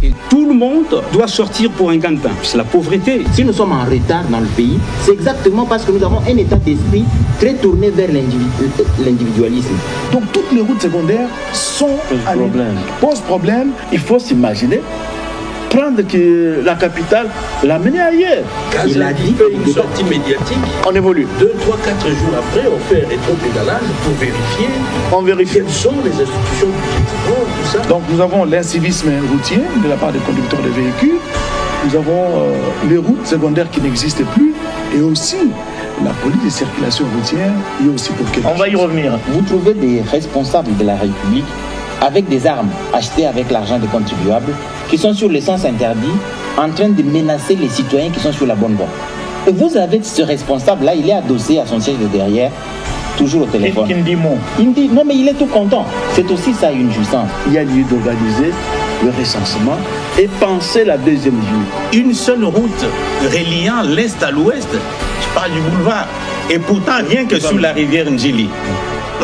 Et tout le monde doit sortir pour un canton. C'est la pauvreté. Si nous sommes en retard dans le pays, c'est exactement parce que nous avons un état d'esprit très tourné vers l'individualisme. Donc toutes les routes secondaires posent problème. Il faut s'imaginer prendre la capitale, l'amener ailleurs. Il a dit une sortie médiatique. On évolue. 2, 3, 4 jours après, on fait un rétropédalage pour vérifier. On vérifie. Quelles sont les institutions budgétaires, tout ça. Donc nous avons l'incivisme routier de la part des conducteurs de véhicules. Nous avons les routes secondaires qui n'existent plus. Et aussi la police de circulation routière, il y a aussi pour quelque chose. On va y revenir. Vous trouvez des responsables de la République avec des armes achetées avec l'argent des contribuables qui sont sur l'essence interdit en train de menacer les citoyens qui sont sur la bonne voie. Et vous avez ce responsable-là, il est adossé à son siège de derrière, toujours au téléphone. Il dit non, mais il est tout content. C'est aussi ça une jouissance. Il y a lieu d'organiser le recensement et penser la deuxième vie. Une seule route reliant l'Est à l'Ouest, je parle du boulevard, et pourtant rien que sur la rivière Ndjili.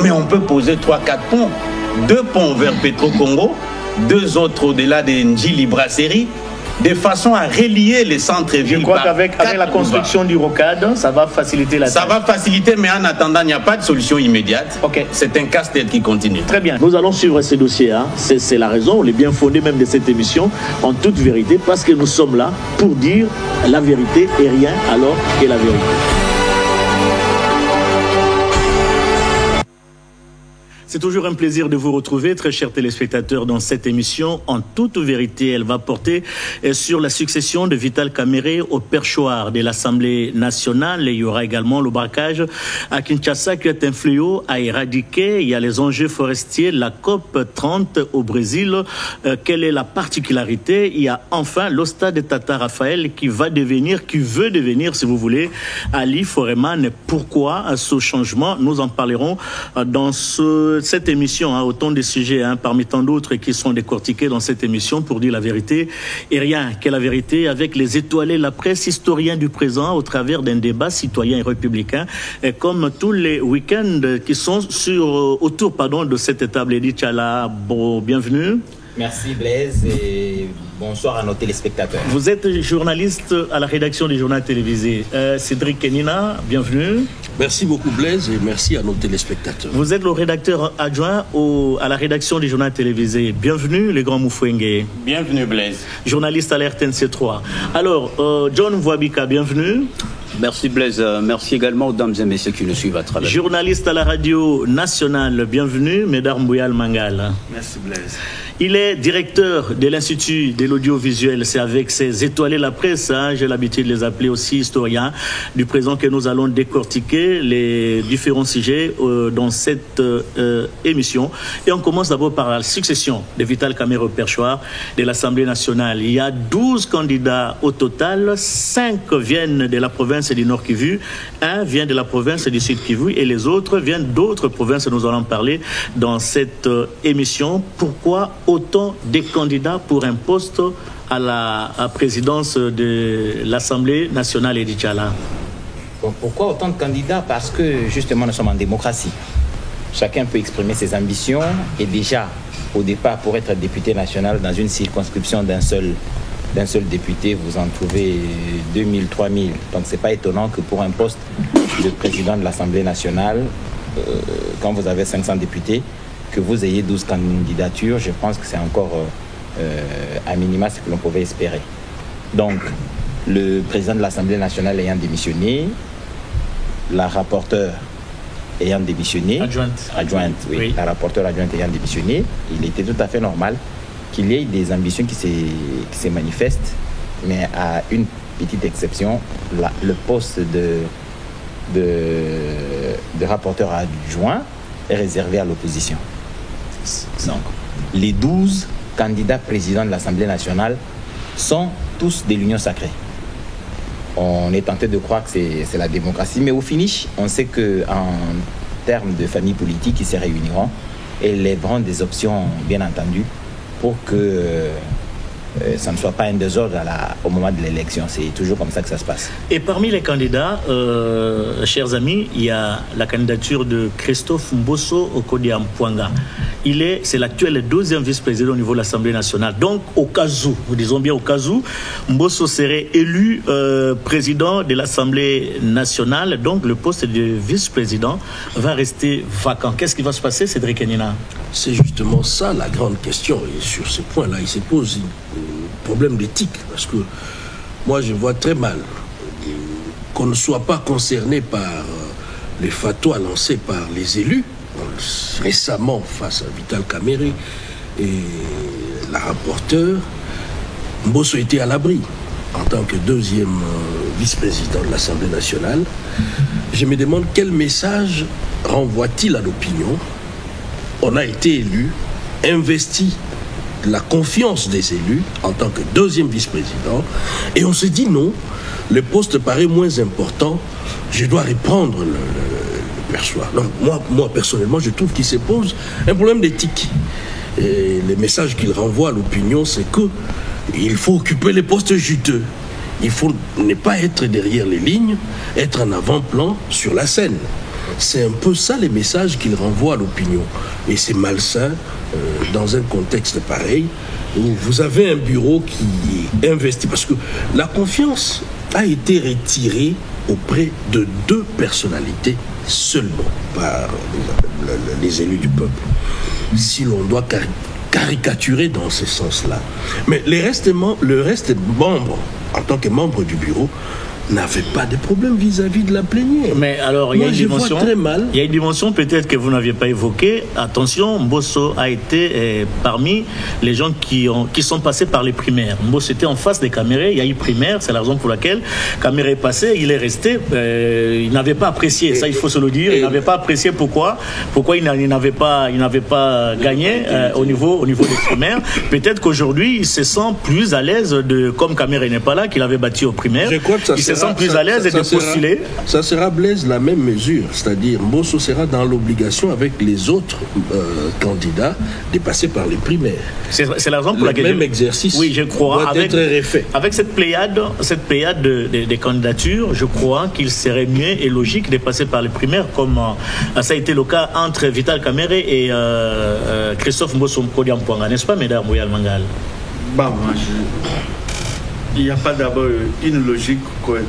Mais on peut poser 3-4 ponts. 2 ponts vers Petro-Congo, 2 autres au-delà de Ndjili Brasserie, de façon à relier les centres-villes. Je crois qu'avec la construction du rocade, ça va faciliter la tâche. Ça va faciliter, mais en attendant, il n'y a pas de solution immédiate. Okay. C'est un casse-tête qui continue. Très bien. Nous allons suivre ces dossiers. Hein. C'est la raison, les bien fondés même de cette émission, en toute vérité, parce que nous sommes là pour dire la vérité et rien alors que la vérité. C'est toujours un plaisir de vous retrouver, très chers téléspectateurs, dans cette émission. En toute vérité, elle va porter sur la succession de Vital Kamerhe au perchoir de l'Assemblée nationale. Il y aura également le braquage à Kinshasa qui est un fléau à éradiquer. Il y a les enjeux forestiers, la COP 30 au Brésil. Quelle est la particularité? Il y a enfin l'Osta de Tata Raphaël qui veut devenir, si vous voulez, Ali Foreman. Pourquoi ce changement? Nous en parlerons dans cette émission, autant de sujets parmi tant d'autres qui sont décortiqués dans cette émission pour dire la vérité et rien que la vérité, avec les étoilés, la presse historienne du présent au travers d'un débat citoyen et républicain, et comme tous les week-ends qui sont autour de cette table. Edith Chala, bon, bienvenue. Merci Blaise et bonsoir à nos téléspectateurs. Vous êtes journaliste à la rédaction du journal télévisé. Cédric Kenina, bienvenue. Merci beaucoup Blaise et merci à nos téléspectateurs. Vous êtes le rédacteur adjoint à la rédaction du journal télévisé. Bienvenue les grands Moufouengue. Bienvenue Blaise. Journaliste à la RTNC3. Alors, John Mvouabika, bienvenue. Merci Blaise, merci également aux dames et messieurs qui nous suivent à travers. Journaliste à la radio nationale, bienvenue, Mesdames Bouyal Mangal. Merci Blaise. Il est directeur de l'Institut de l'audiovisuel. C'est avec ses étoilés la presse, j'ai l'habitude de les appeler aussi historiens du présent, que nous allons décortiquer les différents sujets dans cette émission. Et on commence d'abord par la succession de Vital Kamerhe au perchoir de l'Assemblée nationale. Il y a 12 candidats au total, 5 viennent de la province du Nord Kivu, 1 vient de la province du Sud Kivu et les autres viennent d'autres provinces. Nous allons parler dans cette émission. Pourquoi autant de candidats pour un poste à la présidence de l'Assemblée nationale, Edith Chala? Pourquoi autant de candidats? Parce que justement nous sommes en démocratie. Chacun peut exprimer ses ambitions et déjà au départ pour être député national dans une circonscription d'un seul député, vous en trouvez 2000, 3000. Donc c'est pas étonnant que pour un poste de président de l'Assemblée nationale, quand vous avez 500 députés, que vous ayez 12 candidatures, je pense que c'est encore à minima ce que l'on pouvait espérer. Donc, le président de l'Assemblée nationale ayant démissionné, la rapporteure ayant démissionné, adjointe, oui. La rapporteure adjointe ayant démissionné, il était tout à fait normal qu'il y ait des ambitions qui se manifestent, mais à une petite exception, le poste de rapporteur adjoint est réservé à l'opposition. Donc, les 12 candidats présidents de l'Assemblée nationale sont tous de l'Union sacrée. On est tenté de croire que c'est la démocratie, mais au finish, on sait qu'en termes de familles politiques, ils se réuniront et lèveront des options, bien entendu, pour que ça ne soit pas un désordre au moment de l'élection. C'est toujours comme ça que ça se passe. Et parmi les candidats, chers amis, il y a la candidature de Christophe Mbosso Okodia-Mpuanga. C'est l'actuel 2e vice-président au niveau de l'Assemblée nationale. Donc, au cas où, nous disons bien au cas où, Mbosso serait élu président de l'Assemblée nationale. Donc, le poste de vice-président va rester vacant. Qu'est-ce qui va se passer, Cédric Enina? C'est justement ça la grande question. Et sur ce point-là, il se pose un problème d'éthique. Parce que moi, je vois très mal qu'on ne soit pas concerné par les fatwas lancés par les élus. Récemment, face à Vital Kamerhe et la rapporteure, Mbosso était à l'abri en tant que 2e vice-président de l'Assemblée nationale. Je me demande quel message renvoie-t-il à l'opinion. On a été élu, investi de la confiance des élus en tant que 2e vice-président, et on se dit non, le poste paraît moins important, je dois reprendre le perchoir. Donc moi personnellement, je trouve qu'il se pose un problème d'éthique. Et le message qu'il renvoie à l'opinion, c'est que il faut occuper les postes juteux. Il faut ne pas être derrière les lignes, être en avant-plan sur la scène. C'est un peu ça les messages qu'il renvoie à l'opinion. Et c'est malsain dans un contexte pareil où vous avez un bureau qui est investi. Parce que la confiance a été retirée auprès de 2 personnalités seulement par les élus du peuple. Si l'on doit caricaturer dans ce sens-là. Mais le reste membres, en tant que membre du bureau, n'avait pas de problème vis-à-vis de la plénière. Mais alors, il y a une dimension peut-être que vous n'aviez pas évoquée. Attention, Mbosso a été parmi les gens qui sont passés par les primaires. Mbosso était en face des Kamerhe, il y a eu primaire, c'est la raison pour laquelle Kamerhe est passé, il est resté, il n'avait pas apprécié, ça il faut se le dire, il n'avait pas apprécié pourquoi il n'avait pas gagné au niveau des primaires. Peut-être qu'aujourd'hui, il se sent plus à l'aise, comme Kamerhe n'est pas là, qu'il avait battu aux primaires. Je crois que ça se sent plus à l'aise de postuler. Ça sera, Blaise, la même mesure. C'est-à-dire, Mbosso sera dans l'obligation avec les autres candidats de passer par les primaires. C'est la raison pour laquelle... Le même exercice je crois, doit être refait. Avec cette pléiade de candidatures, je crois qu'il serait mieux et logique de passer par les primaires, comme ça a été le cas entre Vital Kamerhe et Christophe Mbosso Okodia-Mpuanga. N'est-ce pas, mesdames, Mouyal Mangal? Il n'y a pas d'abord une logique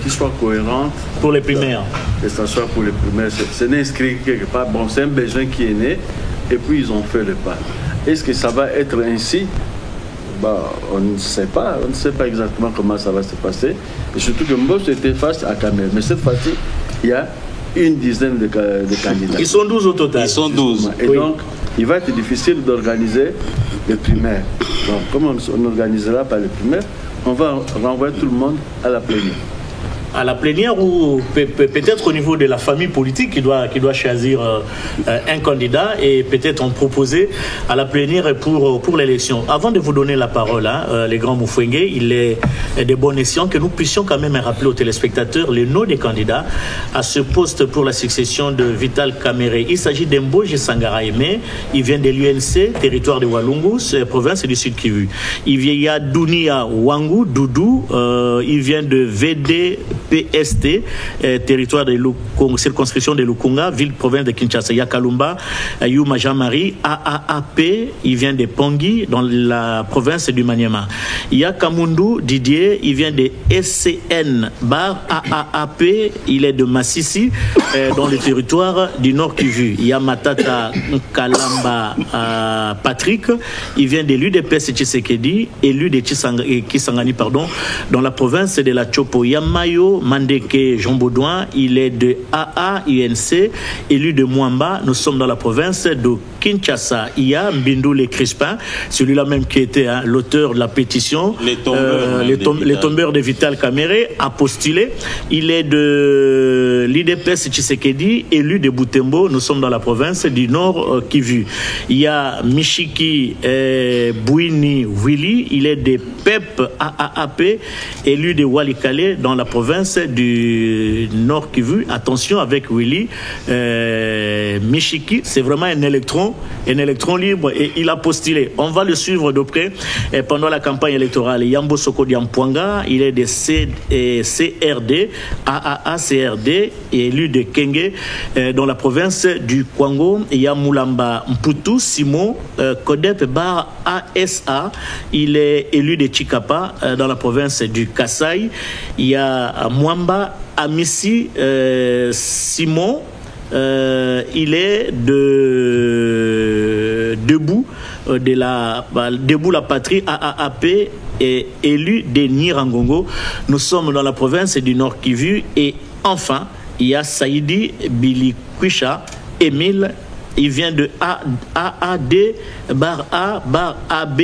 qui soit cohérente pour les primaires. Que ce soit pour les primaires. C'est inscrit quelque part. Bon, c'est un besoin qui est né et puis ils ont fait le pas. Est-ce que ça va être ainsi? On ne sait pas. On ne sait pas exactement comment ça va se passer. Et surtout que Mbosso était face à Kamerhe. Mais cette fois-ci, il y a une dizaine de candidats. Ils sont 12 au total. Ils sont 12. Et donc, il va être difficile d'organiser les primaires. Donc, comme on organisera pas les primaires, on va renvoyer tout le monde à la plénière. À la plénière ou peut-être au niveau de la famille politique qui doit choisir un candidat et peut-être en proposer à la plénière pour l'élection. Avant de vous donner la parole, les grands Moufouengue, il est de bon escient que nous puissions quand même rappeler aux téléspectateurs les noms des candidats à ce poste pour la succession de Vital Kamerhe. Il s'agit d'Emboje Sangara Aimé, il vient de l'UNC, territoire de Walungu, province du Sud Kivu. Il y a Dunia Wangu, Doudou, il vient de VD PST, territoire de circonscription de Lukunga, ville-province de Kinshasa. Yakalumba, Yuma Jean-Marie, AAAP, il vient de Pongui, dans la province du Maniema. Yakamundu Didier, il vient de SCN Bar, AAAP, il est de Massissi, dans le territoire du Nord Kivu. Yamatata Kalamba Patrick, il vient de l'UDPS Tshisekedi, élu de Kisangani, dans la province de la Chopo. Yamayo Mandeke Jean Baudouin, il est de AAUNC, élu de Mwamba. Nous sommes dans la province de Kinshasa. Il y a Mbindou Crispin, celui-là même qui était l'auteur de la pétition, les tombeurs de Vital Kamerhe, a postulé. Il est de l'IDPS Tshisekedi, élu de Butembo. Nous sommes dans la province du Nord Kivu. Il y a Mishiki Bouini Willy, il est de PEP AAP, élu de Walikale dans la province province du Nord Kivu. Attention avec Willy Mishiki, c'est vraiment un électron libre et il a postulé. On va le suivre de près pendant la campagne électorale. Yambo Soko Diampwanga, il est de CRD, AAA-CRD, élu de Kenge dans la province du Kwango. Il y a Moulamba Mputu Simon, Kodep Bar ASA, il est élu de Chikapa dans la province du Kasaï. Il y a Mwamba Amissi Simon, il est de Debout Debout la patrie AAP est élu de Nirangongo. Nous sommes dans la province du Nord Kivu et enfin il y a Saïdi Bilikwisha Émile. Il vient de AAD bar A bar AB,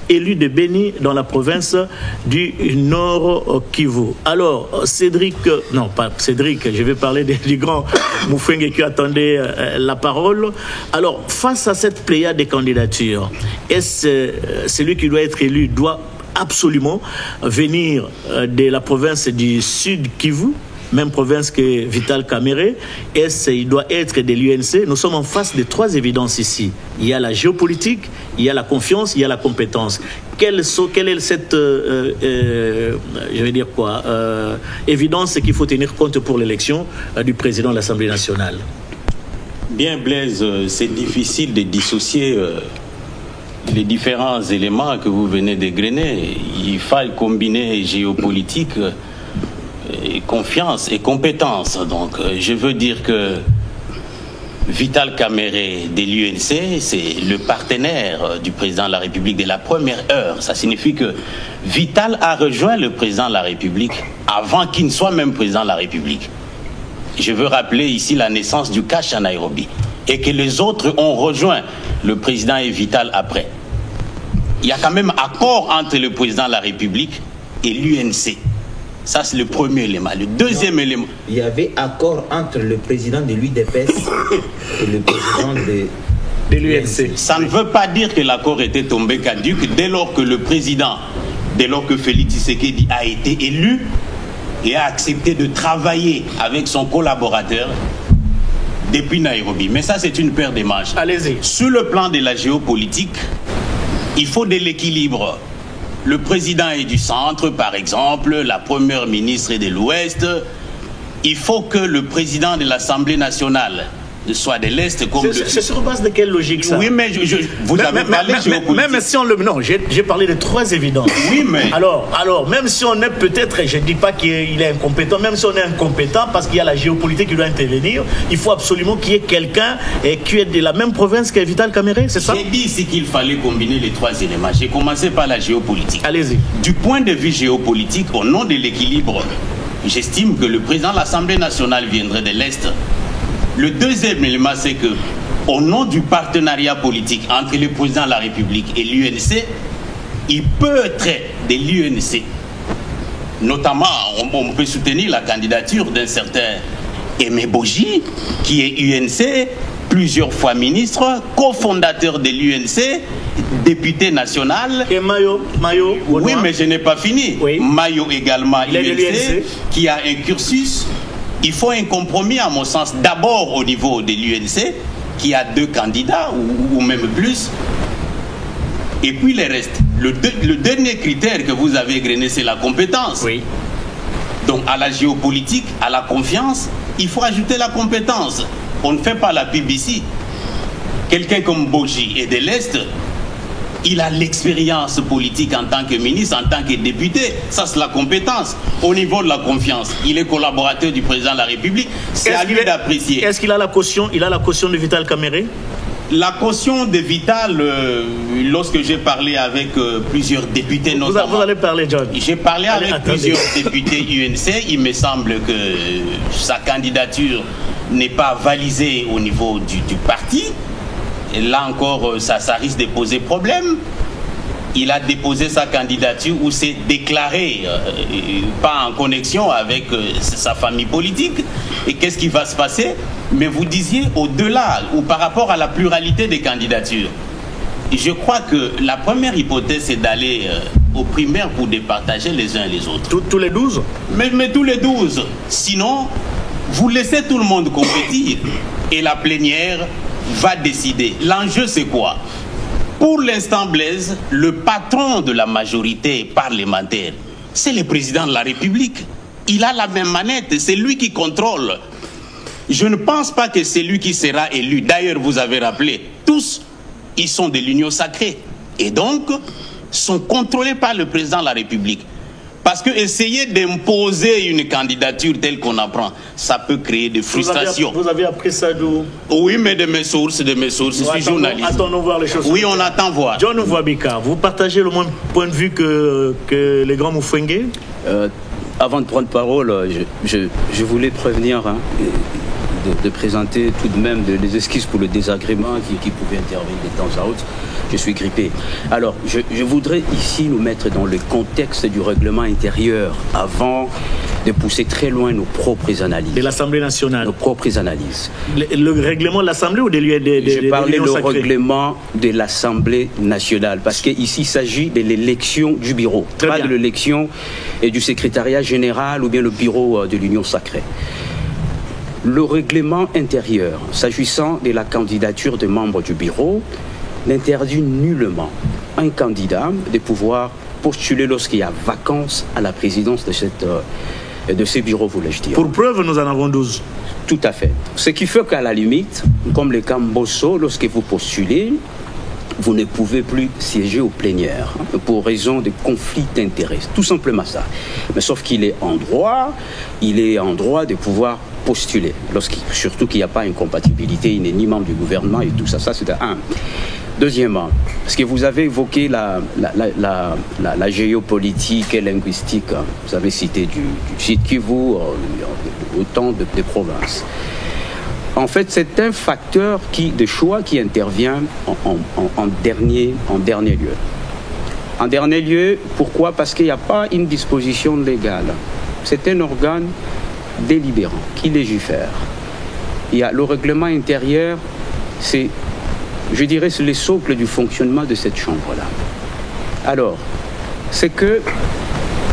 élu de Béni dans la province du Nord Kivu. Alors, Cédric, je vais parler du grand Moufenge qui attendait la parole. Alors, face à cette pléiade des candidatures, est-ce celui qui doit être élu doit absolument venir de la province du Sud Kivu, même province que Vital Kamerhe, il doit être de l'UNC. Nous sommes en face de trois évidences ici. Il y a la géopolitique, il y a la confiance, il y a la compétence. Quelle est cette évidence qu'il faut tenir compte pour l'élection du président de l'Assemblée nationale? Bien, Blaise, c'est difficile de dissocier les différents éléments que vous venez d'égrener. Il faut combiner géopolitique, confiance et compétence. Donc, je veux dire que Vital Kamerhe de l'UNC, c'est le partenaire du président de la République de la première heure. Ça signifie que Vital a rejoint le président de la République avant qu'il ne soit même président de la République. Je veux rappeler ici la naissance du Cash à Nairobi et que les autres ont rejoint le président et Vital après. Il y a quand même accord entre le président de la République et l'UNC. Ça, c'est le premier élément. Le deuxième élément... Il y avait accord entre le président de l'UDPS et le président de l'UNC. Ça ne veut pas dire que l'accord était tombé caduc dès lors que le président, dès lors que Félix Tshisekedi a été élu et a accepté de travailler avec son collaborateur depuis Nairobi. Mais ça, c'est une paire de manches. Allez-y. Sur le plan de la géopolitique, il faut de l'équilibre. Le président est du centre, par exemple, la première ministre est de l'Ouest. Il faut que le président de l'Assemblée nationale soit de l'Est comme c'est sur base de quelle logique ça? Oui, mais vous avez parlé géopolitique. Même si on le... Non, j'ai parlé de trois évidences. Oui, mais... Alors, même si on est peut-être, je ne dis pas qu'il est incompétent, même si on est incompétent, parce qu'il y a la géopolitique qui doit intervenir, il faut absolument qu'il y ait quelqu'un qui est de la même province que Vital Kamerhe, c'est ça? J'ai dit ici qu'il fallait combiner les trois éléments. J'ai commencé par la géopolitique. Allez-y. Du point de vue géopolitique, au nom de l'équilibre, j'estime que le président de l'Assemblée nationale viendrait de l'Est. Le deuxième élément, c'est que, au nom du partenariat politique entre le président de la République et l'UNC, il peut être de l'UNC. Notamment, on peut soutenir la candidature d'un certain Aimé Boji, qui est UNC, plusieurs fois ministre, cofondateur de l'UNC, député national. Et Mayo oui, mais je n'ai pas fini. Oui. Mayo également, UNC, qui a un cursus. Il faut un compromis, à mon sens, d'abord au niveau de l'UNC, qui a 2 candidats, ou même plus, et puis les restes. Le dernier critère que vous avez égrené, c'est la compétence. Oui. Donc, à la géopolitique, à la confiance, il faut ajouter la compétence. On ne fait pas la BBC. Quelqu'un comme Boji est de l'Est, il a l'expérience politique en tant que ministre, en tant que député. Ça, c'est la compétence. Au niveau de la confiance, il est collaborateur du président de la République. C'est à lui d'apprécier. Est-ce qu'il a la caution? Il a la caution de Vital Kamerhe? La caution de Vital, lorsque j'ai parlé avec plusieurs députés, notamment... Vous allez parler, John. J'ai parlé avec plusieurs députés UNC. Il me semble que sa candidature n'est pas validée au niveau du parti. Et là encore, ça risque de poser problème. Il a déposé sa candidature ou s'est déclaré pas en connexion avec sa famille politique. Et qu'est-ce qui va se passer? Mais vous disiez au-delà ou par rapport à la pluralité des candidatures. Je crois que la première hypothèse, c'est d'aller aux primaires pour départager les uns et les autres. Tous les 12 ? Mais tous les 12. Sinon, vous laissez tout le monde compétir et la plénière va décider. L'enjeu, c'est quoi? Pour l'instant, Blaise, le patron de la majorité parlementaire, c'est le président de la République. Il a la même manette, c'est lui qui contrôle. Je ne pense pas que c'est lui qui sera élu. D'ailleurs, vous avez rappelé, tous, ils sont de l'Union sacrée. Et donc, sont contrôlés par le président de la République. Parce que essayer d'imposer une candidature telle qu'on apprend, ça peut créer des frustrations. Vous avez appris ça d'où? Oui, mais de mes sources, je suis journaliste. Attendons voir les choses. Oui, on attend voir. John Ouabika, vous partagez le même point de vue que les grands Moufwenge? Avant de prendre parole, je voulais prévenir de présenter tout de même des excuses pour le désagrément qui pouvait intervenir de temps à autre. Je suis grippé. Alors, je voudrais ici nous mettre dans le contexte du règlement intérieur avant de pousser très loin nos propres analyses. De l'Assemblée nationale. Nos propres analyses. Le règlement de l'Assemblée ou Je parlais du règlement de l'Assemblée nationale, parce qu'ici, il s'agit de l'élection du bureau, pas de l'élection du secrétariat général ou bien le bureau de l'Union sacrée. Le règlement intérieur, s'agissant de la candidature des membres du bureau, n'interdit nullement un candidat de pouvoir postuler lorsqu'il y a vacance à la présidence de ces bureaux, voulais-je dire. Pour preuve, nous en avons 12. Tout à fait. Ce qui fait qu'à la limite, comme le cas Mbosso, lorsque vous postulez, vous ne pouvez plus siéger aux plénières pour raison de conflit d'intérêts. Tout simplement ça. Mais sauf qu'il est en droit, de pouvoir postuler. Surtout qu'il n'y a pas incompatibilité, il n'est ni membre du gouvernement et tout ça. Ça, c'est un. Deuxièmement, parce que vous avez évoqué la géopolitique et linguistique, vous avez cité du Sud Kivu, autant de provinces. En fait, c'est un facteur de choix qui intervient en dernier lieu. En dernier lieu, pourquoi? Parce qu'il n'y a pas une disposition légale. C'est un organe délibérant qui légifère. Il y a le règlement intérieur, c'est le socle du fonctionnement de cette chambre-là. Alors, c'est que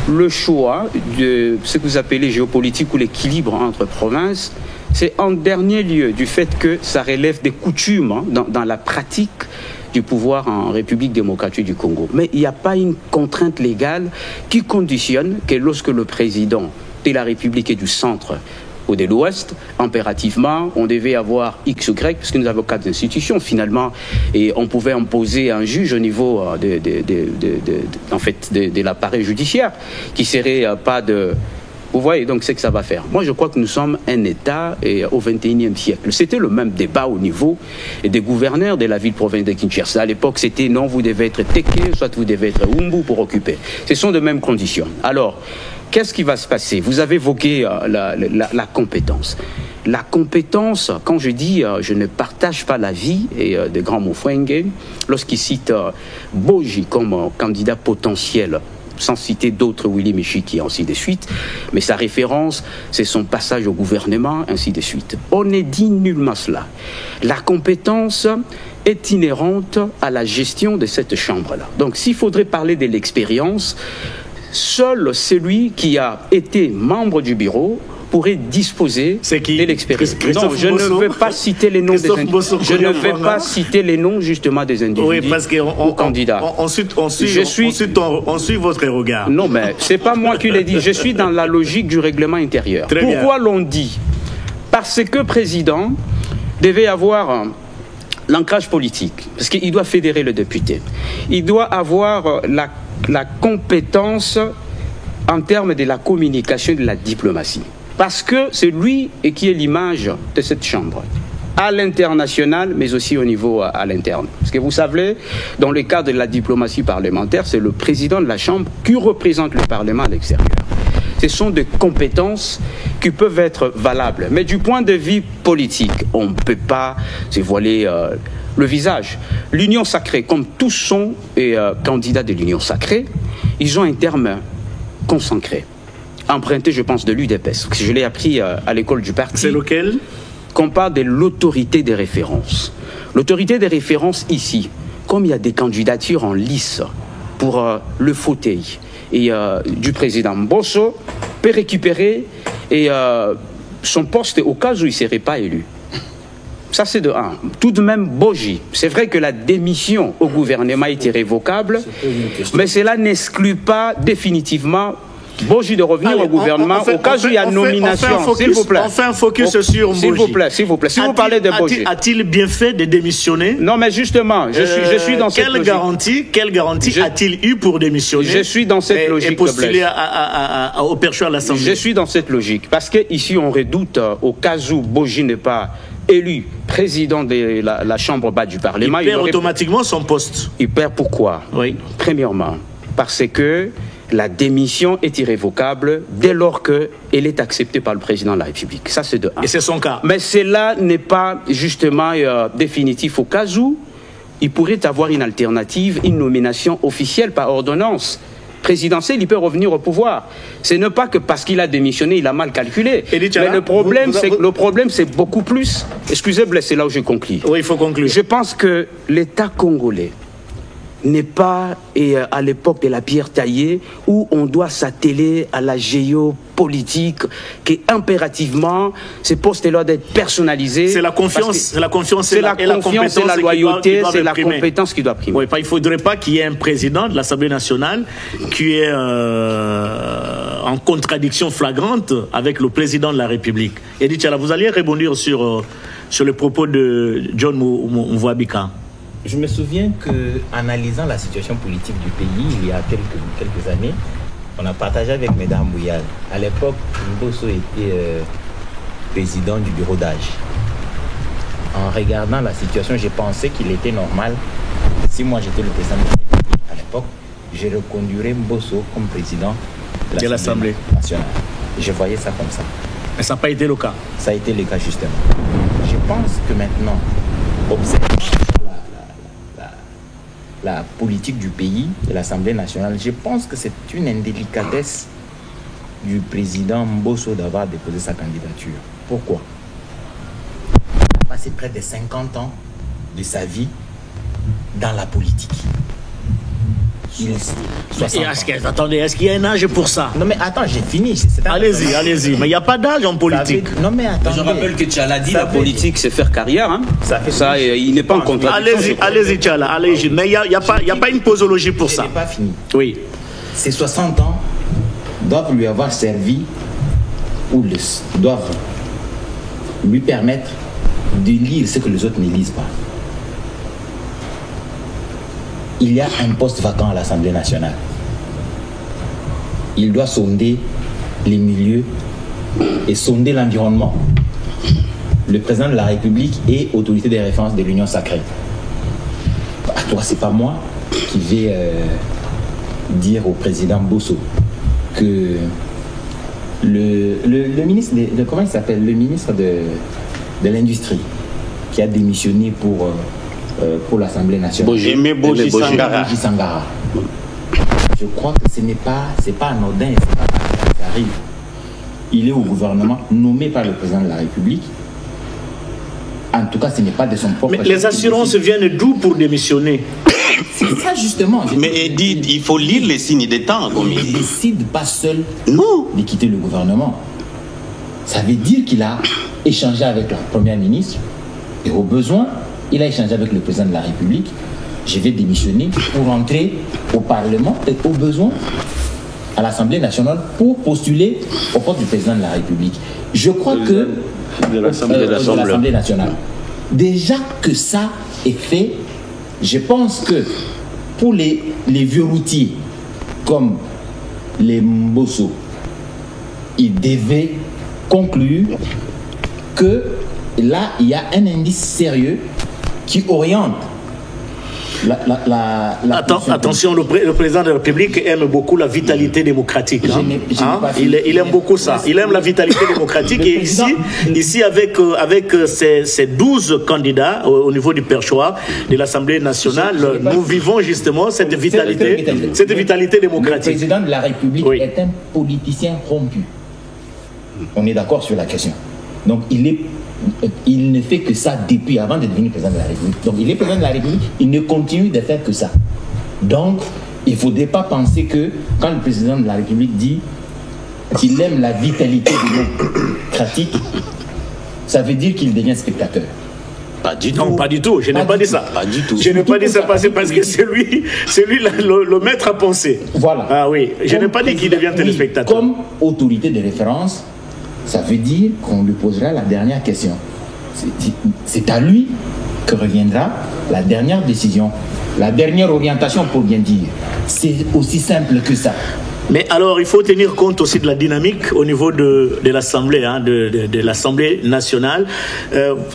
le choix de ce que vous appelez géopolitique ou l'équilibre entre provinces, c'est en dernier lieu du fait que ça relève des coutumes dans la pratique du pouvoir en République démocratique du Congo. Mais il n'y a pas une contrainte légale qui conditionne que lorsque le président de la République est du centre ou de l'Ouest, impérativement, on devait avoir X ou Y, parce que nous avons 4 institutions finalement, et on pouvait imposer un juge au niveau de l'appareil judiciaire, qui serait pas de... Vous voyez donc ce que ça va faire. Moi, je crois que nous sommes un État au XXIe siècle. C'était le même débat au niveau des gouverneurs de la ville-province de Kinshasa. À l'époque, c'était non, vous devez être Teke, soit vous devez être Umbu pour occuper. Ce sont de mêmes conditions. Alors, qu'est-ce qui va se passer? Vous avez évoqué la compétence. La compétence, quand je dis je ne partage pas l'avis de Grand Moufwenge, lorsqu'il cite Boji comme candidat potentiel, sans citer d'autres, Willy Michiki, ainsi de suite, mais sa référence, c'est son passage au gouvernement, ainsi de suite. On ne dit nullement cela. La compétence est inhérente à la gestion de cette chambre-là. Donc, s'il faudrait parler de l'expérience, seul celui qui a été membre du bureau pourrait disposer de l'expérience. Non, je ne veux pas citer les noms des individus. Je ne vais pas citer les noms justement des individus ou candidats. On suit votre regard. Non, mais c'est pas moi qui l'ai dit. Je suis dans la logique du règlement intérieur. Pourquoi l'on dit? Parce que président devait avoir l'ancrage politique, parce qu'il doit fédérer le député. Il doit avoir la compétence en termes de la communication et de la diplomatie. Parce que c'est lui qui est l'image de cette chambre, à l'international, mais aussi au niveau à l'interne. Parce que vous savez, dans le cadre de la diplomatie parlementaire, c'est le président de la chambre qui représente le Parlement à l'extérieur. Ce sont des compétences qui peuvent être valables. Mais du point de vue politique, on ne peut pas se voiler le visage. L'Union sacrée, comme tous sont candidats de l'Union sacrée, ils ont un terme consacré. Emprunté, je pense, de l'UDPS. Je l'ai appris à l'école du parti. C'est lequel? Qu'on parle de l'autorité des références. L'autorité des références ici, comme il y a des candidatures en lice pour le fauteuil et, du président Mbosso peut récupérer son poste au cas où il ne serait pas élu. Ça, c'est de un. Tout de même, Boji, c'est vrai que la démission au gouvernement est irrévocable, mais cela n'exclut pas définitivement Boji de revenir au gouvernement au cas où il y a nomination. S'il vous plaît. On fait un focus sur Boji. S'il vous plaît, s'il vous plaît. Si vous parlez de Boji. A-t-il bien fait de démissionner? Non, mais justement, je suis dans cette logique. Quelle garantie a-t-il eu pour démissionner? Je suis dans cette logique. Et postuler au perchoir à l'Assemblée. Je suis dans cette logique. Parce qu'ici, on redoute, au cas où Boji n'est pas élu président de la Chambre basse du Parlement. Il perd automatiquement son poste. Il perd pourquoi? Oui. Premièrement, parce que la démission est irrévocable dès lors qu'elle est acceptée par le président de la République. Ça, c'est de un. Et c'est son cas. Mais cela n'est pas justement définitif au cas où il pourrait avoir une alternative, une nomination officielle par ordonnance présidentielle, il peut revenir au pouvoir. Ce n'est pas que parce qu'il a démissionné, il a mal calculé. Mais le problème, c'est beaucoup plus. Excusez-moi, c'est là où je conclue. Oui, il faut conclure. Je pense que l'État congolais n'est pas à l'époque de la pierre taillée où on doit s'atteler à la géopolitique, qu'impérativement ces postes-là doivent être personnalisés. C'est la confiance, et la loyauté, c'est la compétence qui doit primer. Oui, il ne faudrait pas qu'il y ait un président de l'Assemblée nationale qui est en contradiction flagrante avec le président de la République. Edith Tchala, vous allez rebondir sur le propos de John Mouabika. Je me souviens qu'en analysant la situation politique du pays, il y a quelques années, on a partagé avec Mme Bouyal. À l'époque, Mbosso était président du bureau d'âge. En regardant la situation, j'ai pensé qu'il était normal, si moi j'étais le président de la République à l'époque, je reconduirais Mbosso comme président de l'Assemblée nationale. Je voyais ça comme ça. Mais ça n'a pas été le cas. Ça a été le cas justement. Je pense que maintenant, observant la politique du pays, de l'Assemblée nationale, je pense que c'est une indélicatesse du président Mbosso d'avoir déposé sa candidature. Pourquoi? Il a passé près de 50 ans de sa vie dans la politique. Attendez, est-ce qu'il y a un âge pour ça? Non mais attends, j'ai fini. Allez-y, mais il n'y a pas d'âge en politique. Non mais attendez. Je rappelle que Tchala dit la politique c'est faire carrière. Hein. Ça il n'est pas en contradiction. Allez-y Tchala, allez-y. Mais il n'y a pas une posologie pour ça. Ce n'est pas fini. Oui. Ces 60 ans doivent lui avoir servi ou doivent lui permettre de lire ce que les autres ne lisent pas. Il y a un poste vacant à l'Assemblée nationale. Il doit sonder les milieux et sonder l'environnement. Le président de la République est autorité de référence de l'Union sacrée. À toi, c'est pas moi qui vais dire au président Mbosso que le ministre de comment il s'appelle, le ministre de l'Industrie qui a démissionné pour l'Assemblée nationale. Boji Sangara. Je crois que c'est pas anodin, c'est pas ça arrive. Il est au gouvernement nommé par le président de la République. En tout cas, ce n'est pas de son propre. Mais les assurances viennent d'où pour démissionner? C'est ça justement. Mais Edith, il faut lire les signes des temps. Il ne décide pas seul de quitter le gouvernement. Ça veut dire qu'il a échangé avec la première ministre et au besoin, il a échangé avec le président de la République. Je vais démissionner pour entrer au Parlement et au besoin à l'Assemblée nationale pour postuler au poste du président de la République. Je crois que de l'Assemblée nationale. Déjà que ça est fait, je pense que pour les vieux routiers comme les Mbosso, ils devaient conclure que là, il y a un indice sérieux qui oriente attention, le président de la République aime beaucoup la vitalité démocratique. Il aime beaucoup ça. Il aime la vitalité démocratique. Et ici avec ces 12 candidats au niveau du perchoir de l'Assemblée nationale, nous vivons justement cette vitalité démocratique. Le président de la République est un politicien rompu. On est d'accord sur la question. Donc il ne fait que ça depuis avant de devenir président de la République. Donc il est président de la République, il ne continue de faire que ça. Donc Il ne faudrait pas penser que quand le président de la République dit qu'il aime la vitalité démocratique, ça veut dire qu'il devient spectateur. Pas du tout. Non, pas du tout. Je n'ai pas dit ça. Pas du tout. Je n'ai pas dit ça parce que c'est lui le maître à penser. Voilà. Ah oui. Je n'ai pas dit qu'il devient téléspectateur. Comme autorité de référence, ça veut dire qu'on lui posera la dernière question. C'est à lui que reviendra la dernière décision, la dernière orientation pour bien dire. C'est aussi simple que ça. Mais alors, il faut tenir compte aussi de la dynamique au niveau de l'Assemblée, hein, de l'Assemblée nationale.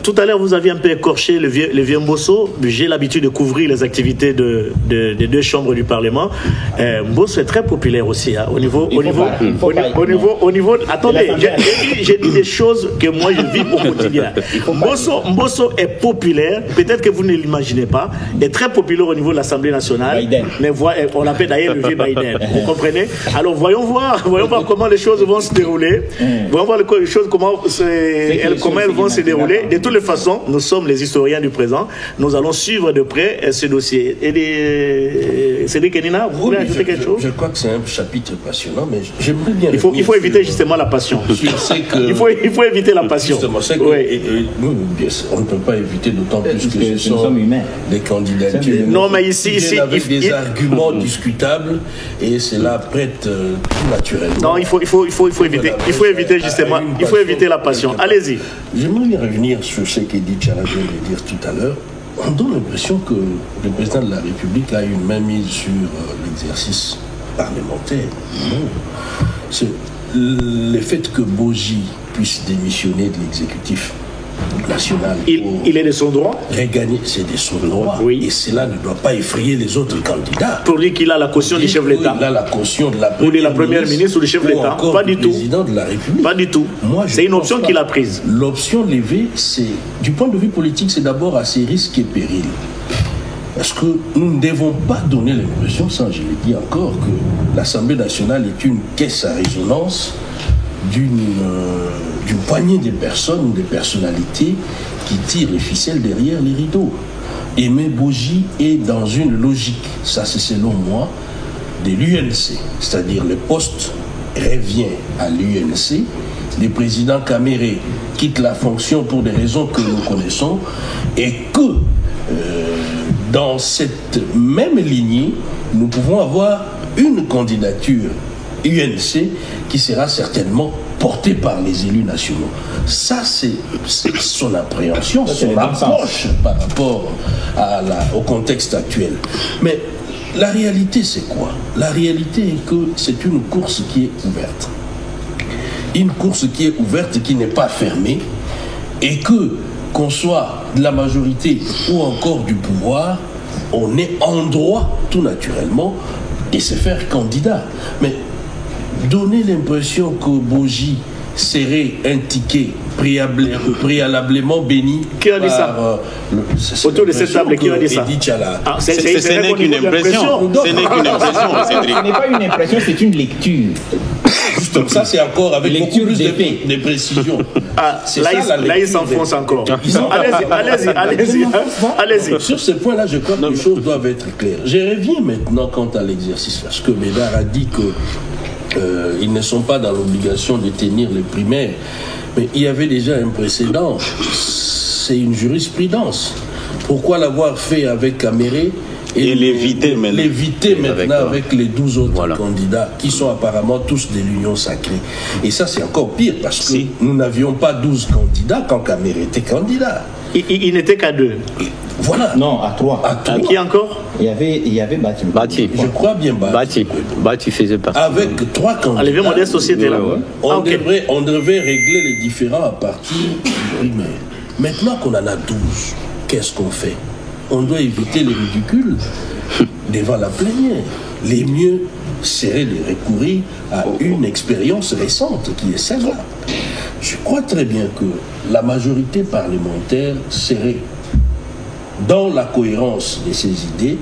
Tout à l'heure, vous aviez un peu écorché le vieux Mbosso. J'ai l'habitude de couvrir les activités des deux chambres du Parlement. Mbosso est très populaire aussi, hein, au niveau. Attendez, j'ai dit des choses que moi je vis au quotidien. Mbosso est populaire. Peut-être que vous ne l'imaginez pas. Est très populaire au niveau de l'Assemblée nationale. Biden. Mais on l'appelle d'ailleurs le vieux Biden. Vous comprenez? Alors voyons voir comment les choses vont se dérouler. Voyons voir les choses comment elles vont se dérouler. De toutes les façons, nous sommes les historiens du présent. Nous allons suivre de près ce dossier. Et Cédric Kenina, vous voulez ajouter quelque chose? Je crois que c'est un chapitre passionnant, mais j'aimerais bien. Il faut éviter justement la passion. Il faut éviter la passion. Justement, c'est que on ne peut pas éviter, d'autant plus que ce sont des candidatures. Non, mais ici avec des arguments discutables, et c'est là prête tout naturellement. Non, il faut éviter. Il faut éviter justement. Il faut éviter la passion. Allez-y. J'aimerais bien revenir sur ce qu'Edith Tchara vient de dire tout à l'heure. On donne l'impression que le président de la République a une main mise sur l'exercice parlementaire. Non. C'est le fait que Boji puisse démissionner de l'exécutif national. Il est de son droit. Regagner, c'est de son droit. Oui. Et cela ne doit pas effrayer les autres candidats. Pour lui qu'il a la caution du chef de l'État. Il a la caution de la première ministre ou du chef de l'État. Pas du tout. Président de la République. Pas du tout. C'est une option qu'il a prise. L'option levée, c'est, du point de vue politique, c'est d'abord à ses risques et périls. Parce que nous ne devons pas donner l'impression, ça je l'ai dit encore, que l'Assemblée nationale est une caisse à résonance d'une poignée de personnes ou des personnalités qui tirent les ficelles derrière les rideaux. Aimé Boji est dans une logique, ça c'est selon moi, de l'UNC, c'est-à-dire le poste revient à l'UNC, le président Kamere quitte la fonction pour des raisons que nous connaissons, et que dans cette même lignée, nous pouvons avoir une candidature UNC qui sera certainement portée par les élus nationaux. Ça, c'est son appréhension, son approche par rapport au contexte actuel. Mais la réalité, c'est quoi? La réalité est que c'est une course qui est ouverte. Une course qui est ouverte, qui n'est pas fermée, et qu'on soit de la majorité ou encore du pouvoir, on est en droit, tout naturellement, de se faire candidat. Mais donner l'impression que Boji serait un ticket préalablement béni. Qui a dit ça autour de cette table, qui a dit ça? Ce n'est qu'une impression. Ce n'est qu'une impression, Cédric. Ce n'est pas une impression, c'est une lecture. Justement, ça c'est encore avec beaucoup plus de précision. Là, il s'enfonce encore. Allez-y. Sur ce point-là, je crois que les choses doivent être claires. Je reviens maintenant quant à l'exercice, parce que Bédard a dit que ils ne sont pas dans l'obligation de tenir les primaires, mais il y avait déjà un précédent, c'est une jurisprudence. Pourquoi l'avoir fait avec Kamere et l'éviter maintenant avec les 12 autres candidats qui sont apparemment tous de l'Union sacrée? Et ça c'est encore pire parce que nous n'avions pas 12 candidats quand Kamere était candidat. Il n'était qu'à 2. Voilà. Non, à 3. Qui encore? Il y avait Bati. Je crois bien Bati. Bati faisait partie. Avec 3 candidats. Levé Modeste Société là. On devrait régler les différends à partir du primaire. Maintenant qu'on en a 12, qu'est-ce qu'on fait? On doit éviter les ridicules devant la plénière. Les mieux serait de recourir à une expérience récente qui est celle-là. Je crois très bien que la majorité parlementaire serait dans la cohérence de ses idées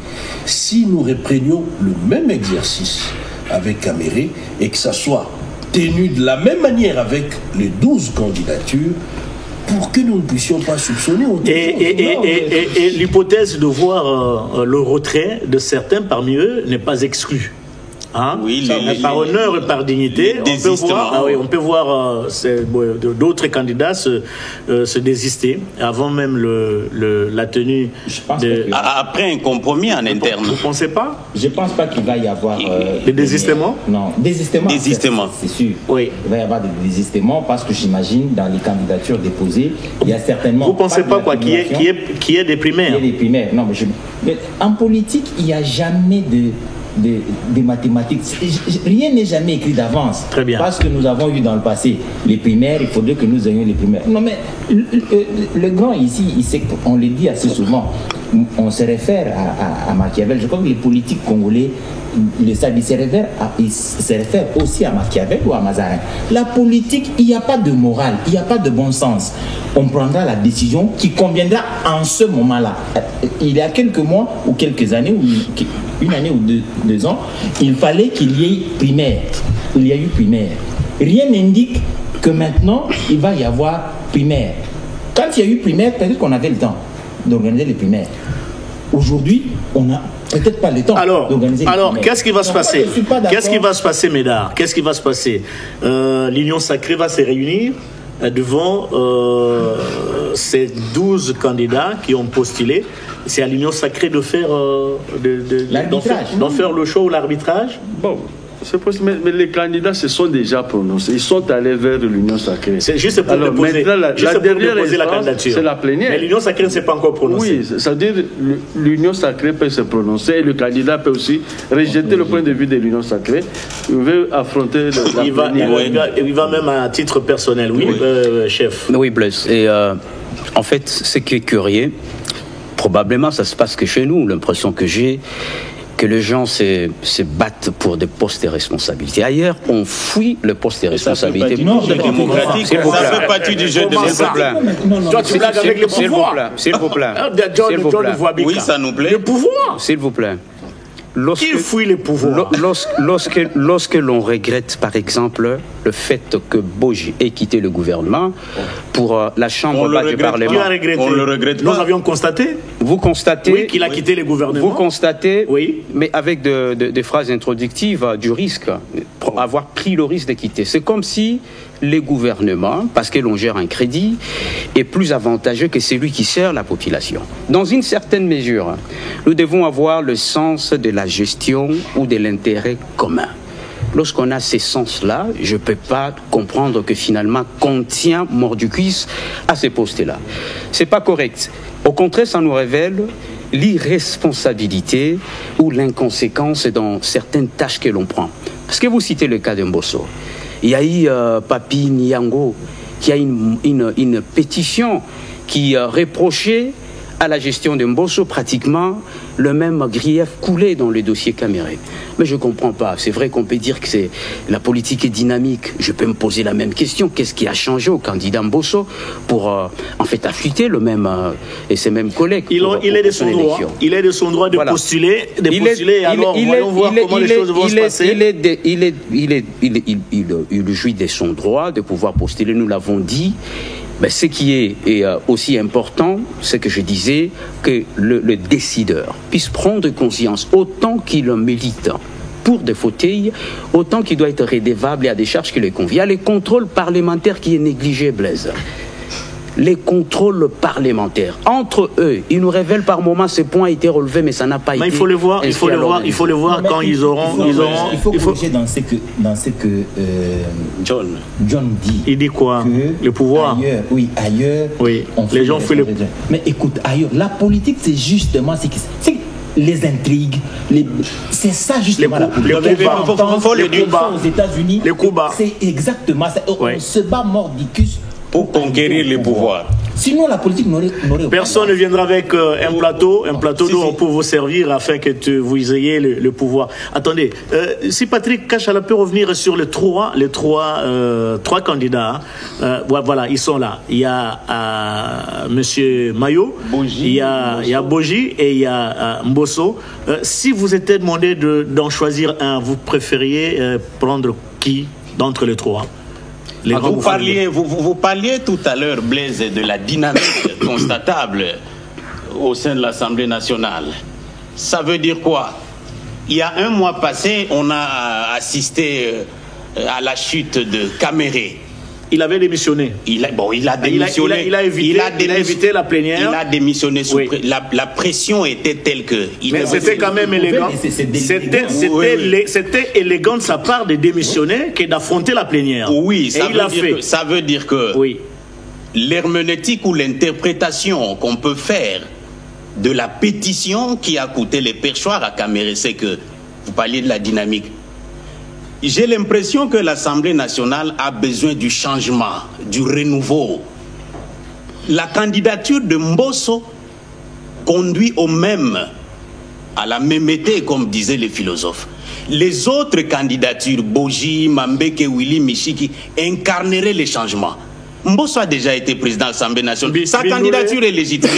si nous reprenions le même exercice avec Kamere et que ça soit tenu de la même manière avec les 12 candidatures pour que nous ne puissions pas soupçonner. Et l'hypothèse de voir le retrait de certains parmi eux n'est pas exclue. Hein? Oui, par honneur et par dignité, on peut voir d'autres candidats se désister avant même la tenue. Après un compromis en interne. Vous ne pensez pas? Je ne pense pas qu'il va y avoir des désistements. Non, désistement. C'est sûr. Oui. Il va y avoir des désistements parce que j'imagine dans les candidatures déposées, il y a certainement. Vous ne pensez pas quoi qu'il y ait des primaires? Il y a des primaires. Non, mais en politique, il n'y a jamais des mathématiques. Rien n'est jamais écrit d'avance. Très bien. Parce que nous avons eu dans le passé les primaires, il faudrait que nous ayons les primaires. Non, mais le grand ici, on le dit assez souvent, on se réfère à Machiavel. Je crois que les politiques congolais le savent, ils se réfèrent aussi à Machiavel ou à Mazarin. La politique, il n'y a pas de morale, il n'y a pas de bon sens. On prendra la décision qui conviendra en ce moment-là. Il y a quelques mois ou quelques années, ou une année ou deux ans, il fallait qu'il y ait primaire. Il y a eu primaire. Rien n'indique que maintenant, il va y avoir primaire. Quand il y a eu primaire, peut-être qu'on avait le temps d'organiser les primaires. Aujourd'hui, on n'a peut-être pas le temps d'organiser les primaires. Alors, qu'est-ce qui va se passer? Qu'est-ce qui va se passer, Médard? Qu'est-ce qui va se passer? L'Union sacrée va se réunir devant ces 12 candidats qui ont postulé. C'est à l'Union sacrée de faire d'en faire le choix ou l'arbitrage. Bon, c'est possible, mais les candidats se sont déjà prononcés. Ils sont allés vers l'Union sacrée. C'est juste pour déposer la candidature. C'est la plénière. Mais l'Union sacrée ne s'est pas encore prononcée. Oui, c'est-à-dire l'Union sacrée peut se prononcer et le candidat peut aussi rejeter le point de vue de l'Union sacrée. Il veut affronter la plénière. Il va même à titre personnel, oui. Chef. Oui, Blaise. Et en fait, ce qui est curieux, probablement ça se passe que chez nous, l'impression que j'ai, que les gens se battent pour des postes de responsabilité. Ailleurs, on fuit le poste de responsabilité. Démocratique, ça fait partie du jeu démocratique. Toi, tu blagues avec le pouvoir. S'il vous plaît. Oui, ça nous plaît. Le pouvoir. S'il vous plaît. Qui fuit les pouvoirs? Lorsque l'on regrette, par exemple, le fait que Boji ait quitté le gouvernement pour la chambre du Parlement. On le regrette. Nous avions constaté. Vous constatez. Oui, qu'il a quitté le gouvernement. Vous constatez. Oui. Mais avec des phrases introductives du risque, avoir pris le risque de quitter. C'est comme si les gouvernements, parce que l'on gère un crédit, est plus avantageux que celui qui sert la population. Dans une certaine mesure, nous devons avoir le sens de la gestion ou de l'intérêt commun. Lorsqu'on a ces sens-là, je ne peux pas comprendre que finalement, qu'on tient mordicus à ces postes-là. Ce n'est pas correct. Au contraire, ça nous révèle l'irresponsabilité ou l'inconséquence dans certaines tâches que l'on prend. Parce que vous citez le cas d'Mbosso. Il y a eu Papi Niango qui a une pétition qui reprochait à la gestion de Mbosso pratiquement le même grief coulé dans le dossier Caméré. Mais je ne comprends pas. C'est vrai qu'on peut dire que la politique est dynamique. Je peux me poser la même question. Qu'est-ce qui a changé au candidat Mbosso pour en fait affûter et ses mêmes collègues il est de son droit. Il est de son droit de postuler. Alors, voyons voir comment les choses vont se passer. Il jouit de son droit de pouvoir postuler. Nous l'avons dit. Ben, ce qui est aussi important, c'est que je disais que le décideur puisse prendre conscience, autant qu'il milite pour des fauteuils, autant qu'il doit être redevable et à des charges qui lui conviennent. Il y a les contrôles parlementaires qui est négligé, Blaise. Les contrôles parlementaires. Entre eux, ils nous révèlent par moments ces points ont été relevés, mais ça n'a pas été. Il faut le voir, il faut le voir quand ils auront. Il faut corriger dans ce que John dit. Il dit quoi? Le pouvoir. Ailleurs. Oui. Les gens font le. Mais écoute, ailleurs, la politique, c'est justement les intrigues, c'est ça justement. Les combats aux États-Unis. Les combats. C'est exactement ça. On se bat mordicus pour conquérir les pouvoirs. Sinon, la politique n'aurait personne ne viendra avec un plateau d'eau pour vous servir afin que vous ayez le pouvoir. Attendez, si Patrick Kachala peut revenir sur les trois candidats, voilà, ils sont là. Il y a Monsieur Mayo, il y a Boji et il y a Mbosso. Si vous étiez demandé d'en choisir un, vous préfériez prendre qui d'entre les trois? Vous parliez tout à l'heure, Blaise, de la dynamique constatable au sein de l'Assemblée nationale. Ça veut dire quoi? Il y a un mois passé, on a assisté à la chute de Caméré. Il avait démissionné. Il a démissionné. Il a évité la plénière. Il a démissionné. La pression était telle que... Mais c'était quand même élégant. C'était élégant de sa part de démissionner que d'affronter la plénière. Oui, ça veut dire que l'herméneutique ou l'interprétation qu'on peut faire de la pétition qui a coûté les perchoirs à Caméré, c'est que vous parliez de la dynamique. J'ai l'impression que l'Assemblée nationale a besoin du changement, du renouveau. La candidature de Mbosso conduit à la mémété, comme disaient les philosophes. Les autres candidatures, Boji, Mambeke, Willy, Michiki, incarneraient les changements. Mbosso a déjà été président de l'Assemblée nationale. Sa candidature est légitime.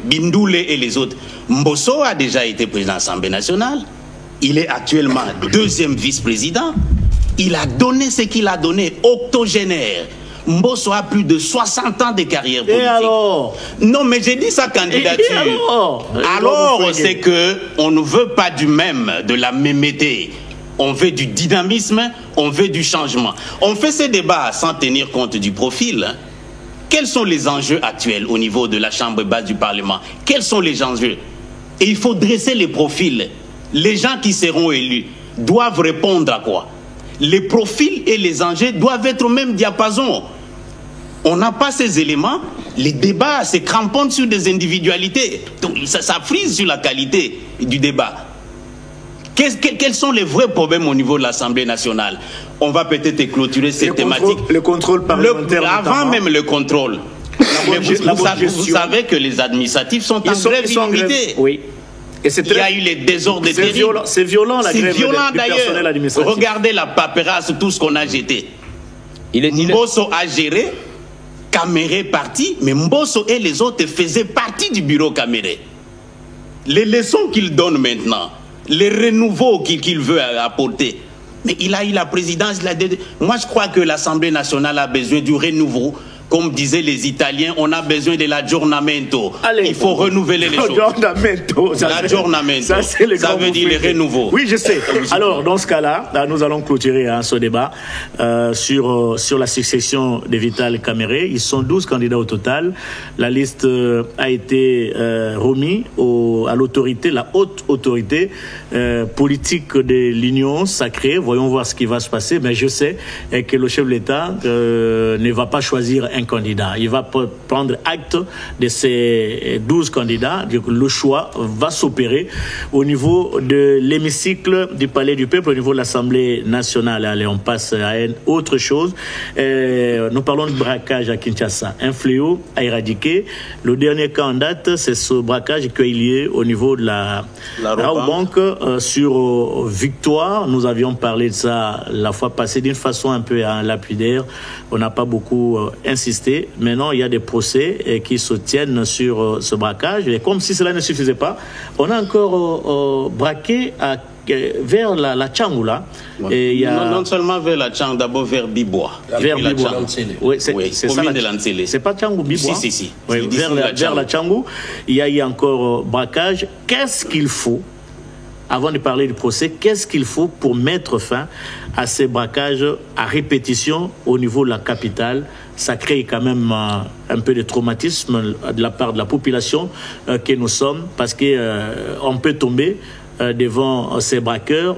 Bindoule et les autres. Mbosso a déjà été président de l'Assemblée nationale. Il est actuellement deuxième vice-président. Il a donné ce qu'il a donné, octogénaire. Mbosso a plus de 60 ans de carrière politique. Et alors? Non, mais j'ai dit sa candidature. Alors, c'est que on ne veut pas du même, de la mémété. On veut du dynamisme, on veut du changement. On fait ces débats sans tenir compte du profil. Quels sont les enjeux actuels au niveau de la Chambre basse du Parlement? Quels sont les enjeux? Et il faut dresser les profils. Les gens qui seront élus doivent répondre à quoi? Les profils et les enjeux doivent être au même diapason. On n'a pas ces éléments, les débats se cramponnent sur des individualités. Donc ça frise sur la qualité du débat. Quels sont les vrais problèmes au niveau de l'Assemblée nationale? On va peut-être clôturer cette thématique. Le contrôle parlementaire. Avant même le contrôle. Vous savez que les administratifs sont en grève illimitée. Oui. Il y a eu les désordres terribles. C'est violent la grève du personnel administratif. Regardez la paperasse, tout ce qu'on a jeté. Mbosso a géré, Caméré parti, mais Mbosso et les autres faisaient partie du bureau Caméré. Les leçons qu'il donne maintenant, les renouveaux qu'il veut apporter. Mais il a eu la présidence. Moi, je crois que l'Assemblée nationale a besoin du renouveau. Comme disaient les Italiens, on a besoin de l'aggiornamento. Il faut renouveler les choses. L'aggiornamento, ça veut dire le renouveau. Oui, je sais. Alors, dans ce cas-là, nous allons clôturer ce débat sur la succession de Vital Caméré. Ils sont 12 candidats au total. La liste a été remise à l'autorité, la haute autorité politique de l'Union sacrée. Voyons voir ce qui va se passer. Mais je sais que le chef de l'État ne va pas choisir un candidat. Il va prendre acte de ces 12 candidats. Le choix va s'opérer au niveau de l'hémicycle du Palais du Peuple, au niveau de l'Assemblée nationale. Allez, on passe à une autre chose. Nous parlons de braquage à Kinshasa. Un fléau à éradiquer. Le dernier cas en date, c'est ce braquage qui est lié au niveau de la banque sur Victoire. Nous avions parlé de ça la fois passée d'une façon un peu lapidaire. On n'a pas beaucoup insisté. Maintenant, il y a des procès qui se tiennent sur ce braquage. Et comme si cela ne suffisait pas, on a encore braqué vers la Tchangou, là. Et il y a... non seulement vers la Tchangou, d'abord vers Bibois. Vers Bibois. Oui, c'est ça. C'est pas Tchangou, Bibois. Si. Oui, vers la Tchangou, il y a eu encore braquage. Qu'est-ce qu'il faut? Avant de parler du procès, qu'est-ce qu'il faut pour mettre fin à ces braquages à répétition au niveau de la capitale? Ça crée quand même un peu de traumatisme de la part de la population que nous sommes, parce qu'on peut tomber devant ces braqueurs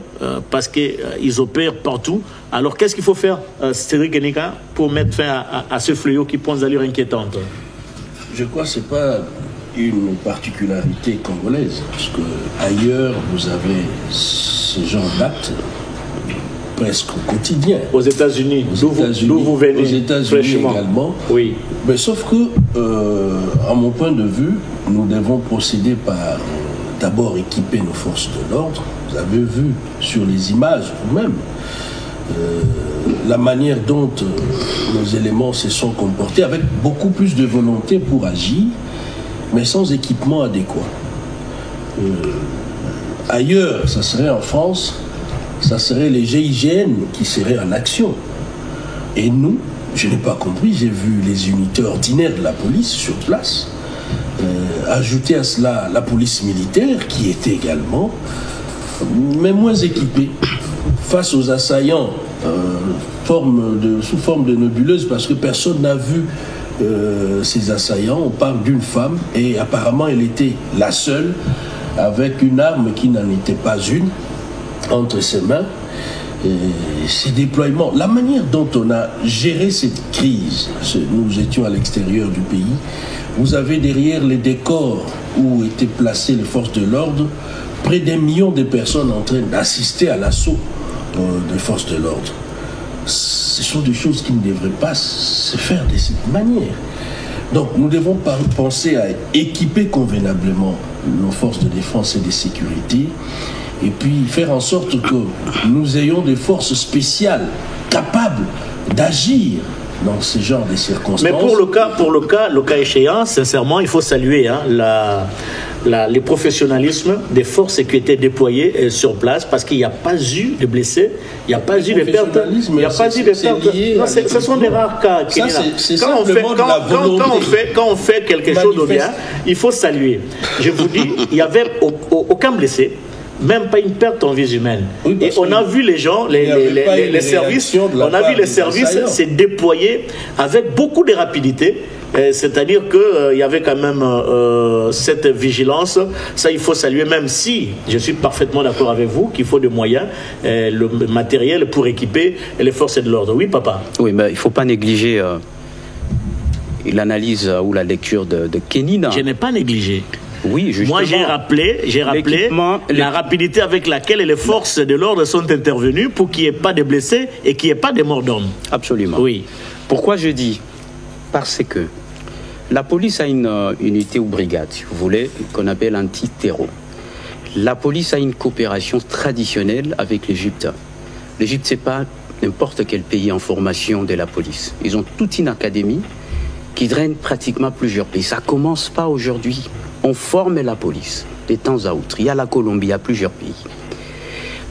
parce qu'ils opèrent partout. Alors qu'est-ce qu'il faut faire, Cédric Enika, pour mettre fin à ce fléau qui prend des allures inquiétantes? Je crois que ce n'est pas une particularité congolaise, parce que ailleurs vous avez ce genre d'actes presque au quotidien. Aux États-Unis, d'où vous venez, aux États-Unis également. Oui. Mais sauf que, à mon point de vue, nous devons procéder par d'abord équiper nos forces de l'ordre. Vous avez vu sur les images vous-même la manière dont nos éléments se sont comportés, avec beaucoup plus de volonté pour agir, mais sans équipement adéquat. Ailleurs, ça serait en France, ça serait les GIGN qui seraient en action. Et nous, je n'ai pas compris, j'ai vu les unités ordinaires de la police sur place, ajouter à cela la police militaire qui était également, mais moins équipée, face aux assaillants sous forme de nébuleuse, parce que personne n'a vu ces assaillants. On parle d'une femme et apparemment elle était la seule avec une arme qui n'en était pas une entre ses mains. Ces déploiements, la manière dont on a géré cette crise, nous étions à l'extérieur du pays, vous avez derrière les décors où étaient placées les forces de l'ordre près d'1 million de personnes en train d'assister à l'assaut des forces de l'ordre. Ce sont des choses qui ne devraient pas se faire de cette manière. Donc nous devons penser à équiper convenablement nos forces de défense et de sécurité, et puis faire en sorte que nous ayons des forces spéciales capables d'agir dans ce genre de circonstances. Mais pour le cas échéant, sincèrement, il faut saluer le professionnalisme des forces qui étaient déployées sur place, parce qu'il n'y a pas eu de blessés, il n'y a pas eu de pertes. Il n'y a pas eu de pertes. Ce sont des rares cas. Quand on fait quelque chose de bien, il faut saluer. Je vous dis, il n'y avait aucun blessé, même pas une perte en vie humaine. Oui, et on a vu les gens, les services, on a vu les services se déployer avec beaucoup de rapidité. C'est-à-dire qu'il y avait quand même cette vigilance. Ça, il faut saluer, même si je suis parfaitement d'accord avec vous qu'il faut des moyens, le matériel pour équiper les forces de l'ordre. Oui, papa? Oui, mais il ne faut pas négliger l'analyse ou la lecture de Kenina. Je n'ai pas négligé. Oui, justement. Moi, j'ai rappelé la rapidité avec laquelle les forces de l'ordre sont intervenues pour qu'il n'y ait pas de blessés et qu'il n'y ait pas de morts d'hommes. Absolument. Oui. Pourquoi je dis? Parce que la police a une unité ou brigade, si vous voulez, qu'on appelle anti-terreau. La police a une coopération traditionnelle avec l'Égypte. L'Égypte, ce n'est pas n'importe quel pays en formation de la police. Ils ont toute une académie qui draine pratiquement plusieurs pays. Ça ne commence pas aujourd'hui. On forme la police de temps à autre. Il y a la Colombie, il y a plusieurs pays.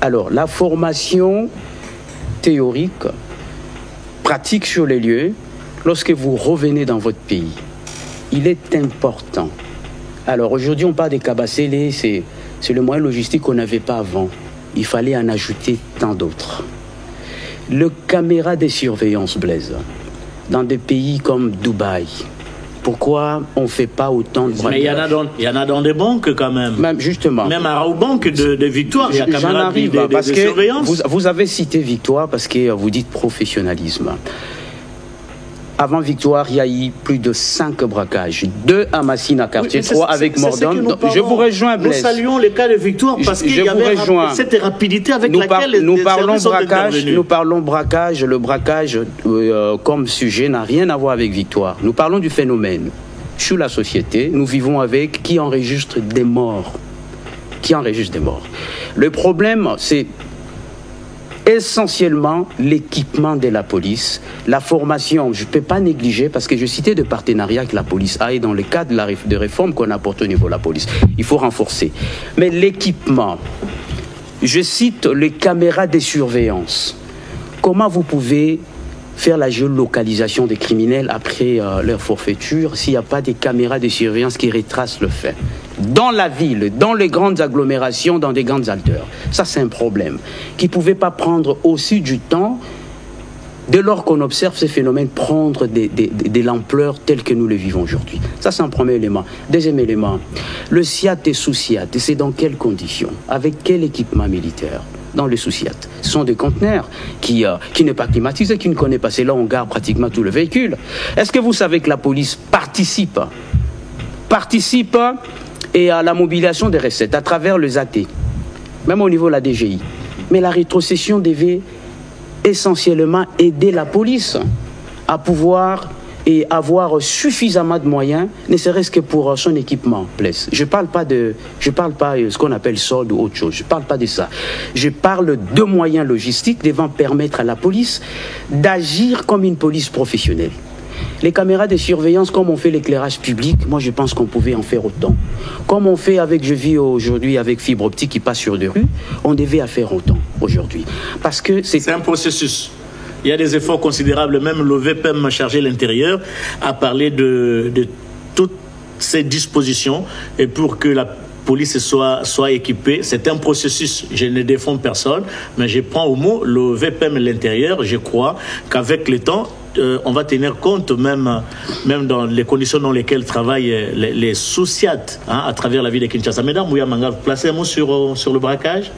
Alors, la formation théorique, pratique sur les lieux, lorsque vous revenez dans votre pays, il est important. Alors, aujourd'hui, on parle des Kabasélé, c'est le moyen logistique qu'on n'avait pas avant. Il fallait en ajouter tant d'autres. Le caméra de surveillance, Blaise, dans des pays comme Dubaï, pourquoi on ne fait pas autant de braquages? Mais il y en a dans des banques quand même. Même, justement. Même à Raobank de Victoire, il y a caméra de surveillance. Vous avez cité Victoire parce que vous dites professionnalisme. Avant Victoire, il y a eu plus de 5 braquages. 2 à Massina quartier, 3 avec Mordom. Je vous rejoins, Blaise. Nous saluons les cas de Victoire parce qu'il y avait cette rapidité avec laquelle nous parlons braquage. Nous parlons braquage. Le braquage comme sujet n'a rien à voir avec Victoire. Nous parlons du phénomène. Sur la société, nous vivons avec qui enregistre des morts. Qui enregistre des morts. Le problème, c'est essentiellement l'équipement de la police, la formation. Je ne peux pas négliger parce que je citais de partenariats que la police a et dans le cadre de réforme qu'on apporte au niveau de la police. Il faut renforcer. Mais l'équipement, je cite les caméras de surveillance. Comment vous pouvez faire la géolocalisation des criminels après leur forfaiture s'il n'y a pas des caméras de surveillance qui retracent le fait? Dans la ville, dans les grandes agglomérations, dans des grandes altères. Ça, c'est un problème qui ne pouvait pas prendre aussi du temps dès lors qu'on observe ces phénomènes prendre de l'ampleur telle que nous le vivons aujourd'hui. Ça, c'est un premier élément. Deuxième élément, le SIAT et sous-SIAT, c'est dans quelles conditions? Avec quel équipement militaire? Dans le sous-SIAT. Ce sont des conteneurs qui n'est pas climatisé, qui ne connaît pas. C'est là où on garde pratiquement tout le véhicule. Est-ce que vous savez que la police participe et à la mobilisation des recettes à travers les AT, même au niveau de la DGI. Mais la rétrocession devait essentiellement aider la police à pouvoir et avoir suffisamment de moyens, ne serait-ce que pour son équipement. Je ne parle pas de ce qu'on appelle solde ou autre chose. Je ne parle pas de ça. Je parle de moyens logistiques devant permettre à la police d'agir comme une police professionnelle. Les caméras de surveillance, comme on fait l'éclairage public, moi je pense qu'on pouvait en faire autant. Comme on fait je vis aujourd'hui avec fibre optique qui passe sur des rues, on devait en faire autant aujourd'hui. Parce que c'est un processus. Il y a des efforts considérables. Même le VPM chargé de l'intérieur a parlé de toutes ces dispositions et pour que la police soit équipée. C'est un processus, je ne défends personne, mais je prends au mot le VPM de l'intérieur. Je crois qu'avec le temps, on va tenir compte même dans les conditions dans lesquelles travaillent les sous-SIAT à travers la ville de Kinshasa. Mesdames, Mouyamanga, placez un mot sur le braquage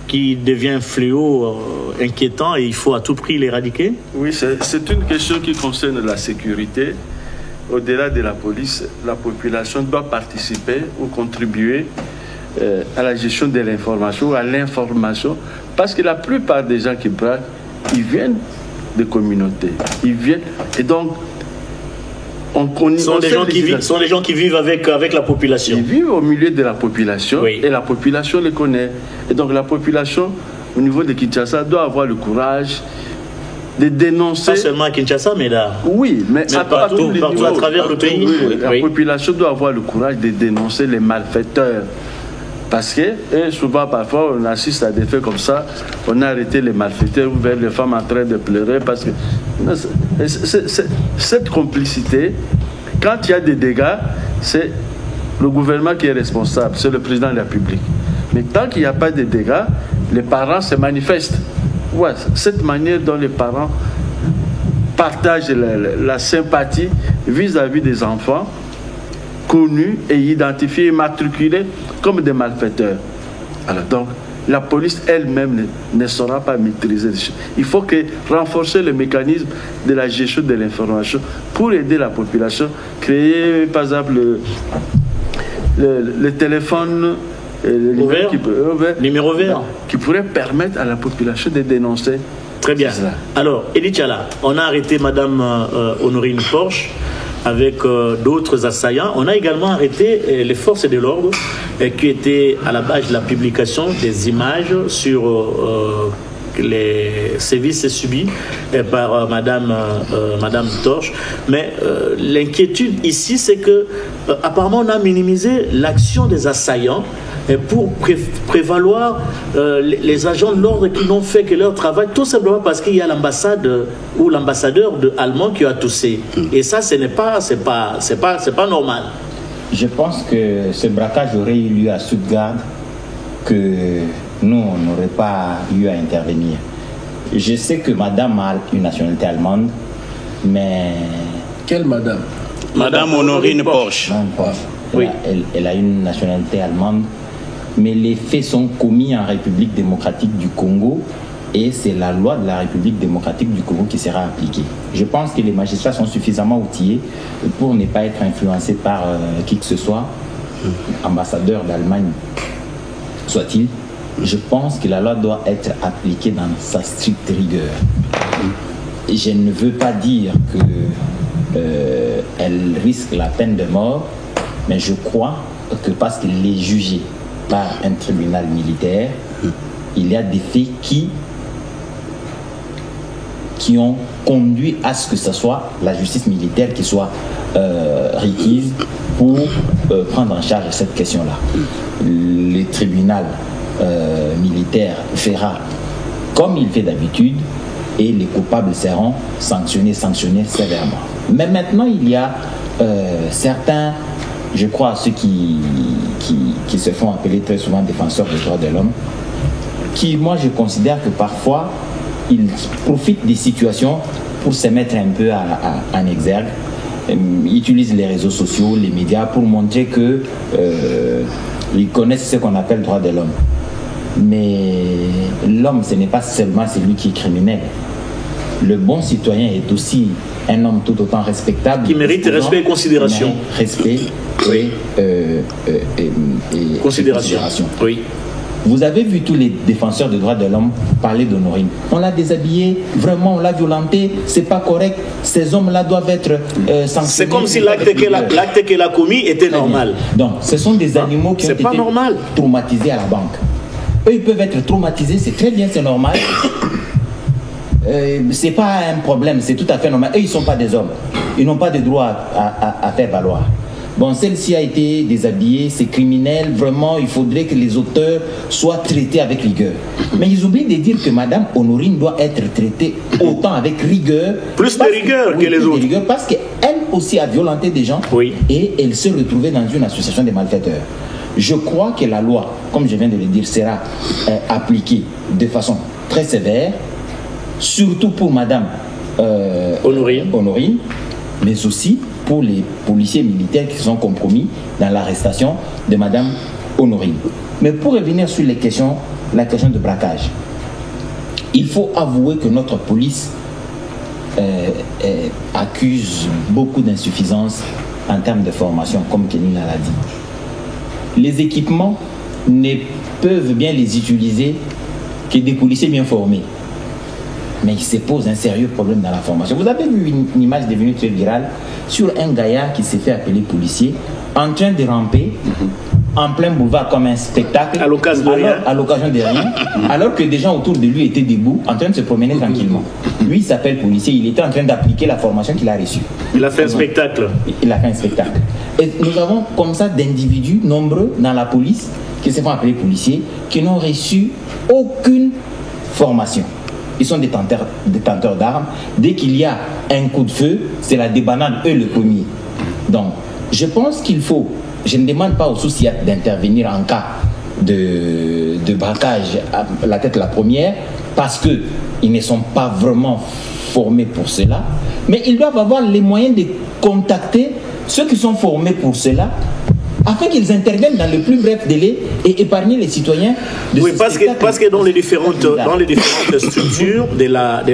qui devient un fléau inquiétant et il faut à tout prix l'éradiquer. Oui, c'est une question qui concerne la sécurité. Au-delà de la police, la population doit participer ou contribuer à la gestion de l'information, à l'information, parce que la plupart des gens qui braquent, ils viennent des communautés. Ils viennent, et donc, ce sont des gens qui vivent avec la population. Ils vivent au milieu de la population, oui. Et la population les connaît. Et donc la population, au niveau de Kinshasa, doit avoir le courage de dénoncer. Pas seulement à Kinshasa, mais là. Oui, mais partout à travers le pays. Oui, la population doit avoir le courage de dénoncer les malfaiteurs. Parce que souvent, parfois, on assiste à des faits comme ça. On a arrêté les malfaiteurs, ou les femmes en train de pleurer. Parce que cette complicité, quand il y a des dégâts, c'est le gouvernement qui est responsable, c'est le président de la République. Mais tant qu'il n'y a pas de dégâts, les parents se manifestent. Ouais, cette manière dont les parents partagent la sympathie vis-à-vis des enfants connus et identifiés et matriculés comme des malfaiteurs. Alors donc, la police elle-même ne saura pas maîtriser les choses. Il faut renforcer le mécanisme de la gestion de l'information pour aider la population, créer par exemple le téléphone numéro vert qui pourrait permettre à la population de dénoncer. Très bien. Alors, Elie Tchala, on a arrêté Madame Honorine Porche avec d'autres assaillants. On a également arrêté les forces de l'ordre qui étaient à la base de la publication des images sur les sévices subis par Madame Torche. Mais l'inquiétude ici, c'est que apparemment on a minimisé l'action des assaillants pour prévaloir les agents de l'ordre qui n'ont fait que leur travail, tout simplement parce qu'il y a l'ambassade ou l'ambassadeur allemand qui a toussé. Et ça, c'est pas normal. Je pense que ce braquage aurait eu lieu à Stuttgart, que nous, on n'aurait pas eu à intervenir. Je sais que madame a une nationalité allemande, mais... Quelle madame? Madame Honorine Porche. Oui. Elle a une nationalité allemande, mais les faits sont commis en République démocratique du Congo et c'est la loi de la République démocratique du Congo qui sera appliquée. Je pense que les magistrats sont suffisamment outillés pour ne pas être influencés par qui que ce soit, ambassadeur d'Allemagne soit-il. Je pense que la loi doit être appliquée dans sa stricte rigueur. Et je ne veux pas dire qu'elle risque la peine de mort, mais je crois que parce qu'elle est jugée par un tribunal militaire, il y a des faits qui ont conduit à ce que ce soit la justice militaire qui soit requise pour prendre en charge cette question-là. Le tribunal militaire fera comme il fait d'habitude et les coupables seront sanctionnés sévèrement. Mais maintenant, il y a certains, je crois, ceux qui se font appeler très souvent défenseurs des droits de l'homme, qui, moi, je considère que parfois, ils profitent des situations pour se mettre un peu en exergue. Ils utilisent les réseaux sociaux, les médias, pour montrer que ils connaissent ce qu'on appelle droit de l'homme. Mais l'homme, ce n'est pas seulement celui qui est criminel. Le bon citoyen est aussi un homme tout autant respectable. Qui mérite respect et considération. Respect et considération. Oui. Vous avez vu tous les défenseurs des droits de l'homme parler d'Honorine. On l'a déshabillé, vraiment, on l'a violenté, c'est pas correct. Ces hommes-là doivent être sanctionnés. C'est comme si l'acte qu'elle a commis était normal. Donc, ce sont des animaux qui ont été traumatisés à la banque. Eux, ils peuvent être traumatisés, c'est très bien, c'est normal. C'est pas un problème, c'est tout à fait normal. Eux, ils ne sont pas des hommes. Ils n'ont pas de droit à faire valoir. Bon, celle-ci a été déshabillée, c'est criminel, vraiment, il faudrait que les auteurs soient traités avec rigueur. Mais ils oublient de dire que Madame Honorine doit être traitée autant avec rigueur. Plus de rigueur que les autres. Rigueur, parce qu'elle aussi a violenté des gens et elle s'est retrouvée dans une association de malfaiteurs. Je crois que la loi, comme je viens de le dire, sera appliquée de façon très sévère, surtout pour Madame Honorine, mais aussi pour les policiers militaires qui sont compromis dans l'arrestation de Madame Honorine. Mais pour revenir sur la question de braquage, il faut avouer que notre police accuse beaucoup d'insuffisance en termes de formation, comme Kenina l'a dit. Les équipements ne peuvent bien les utiliser que des policiers bien formés. Mais il se pose un sérieux problème dans la formation. Vous avez vu une image devenue très virale sur un gaillard qui s'est fait appeler policier en train de ramper en plein boulevard comme un spectacle à l'occasion de rien, alors que des gens autour de lui étaient debout en train de se promener tranquillement. Lui, il s'appelle policier, il était en train d'appliquer la formation qu'il a reçue. Il a fait un spectacle. Il a fait un spectacle. Et nous avons comme ça d'individus nombreux dans la police qui se font appeler policiers, qui n'ont reçu aucune formation. Ils sont détenteurs d'armes. Dès qu'il y a un coup de feu, c'est la débandade, eux le premier. Donc, je pense qu'il faut, je ne demande pas aux sous-SIAT d'intervenir en cas de braquage à la tête la première, parce qu'ils ne sont pas vraiment formés pour cela, mais ils doivent avoir les moyens de contacter ceux qui sont formés pour cela, afin qu'ils interviennent dans le plus bref délai et épargner les citoyens de oui, parce que dans les différentes structures de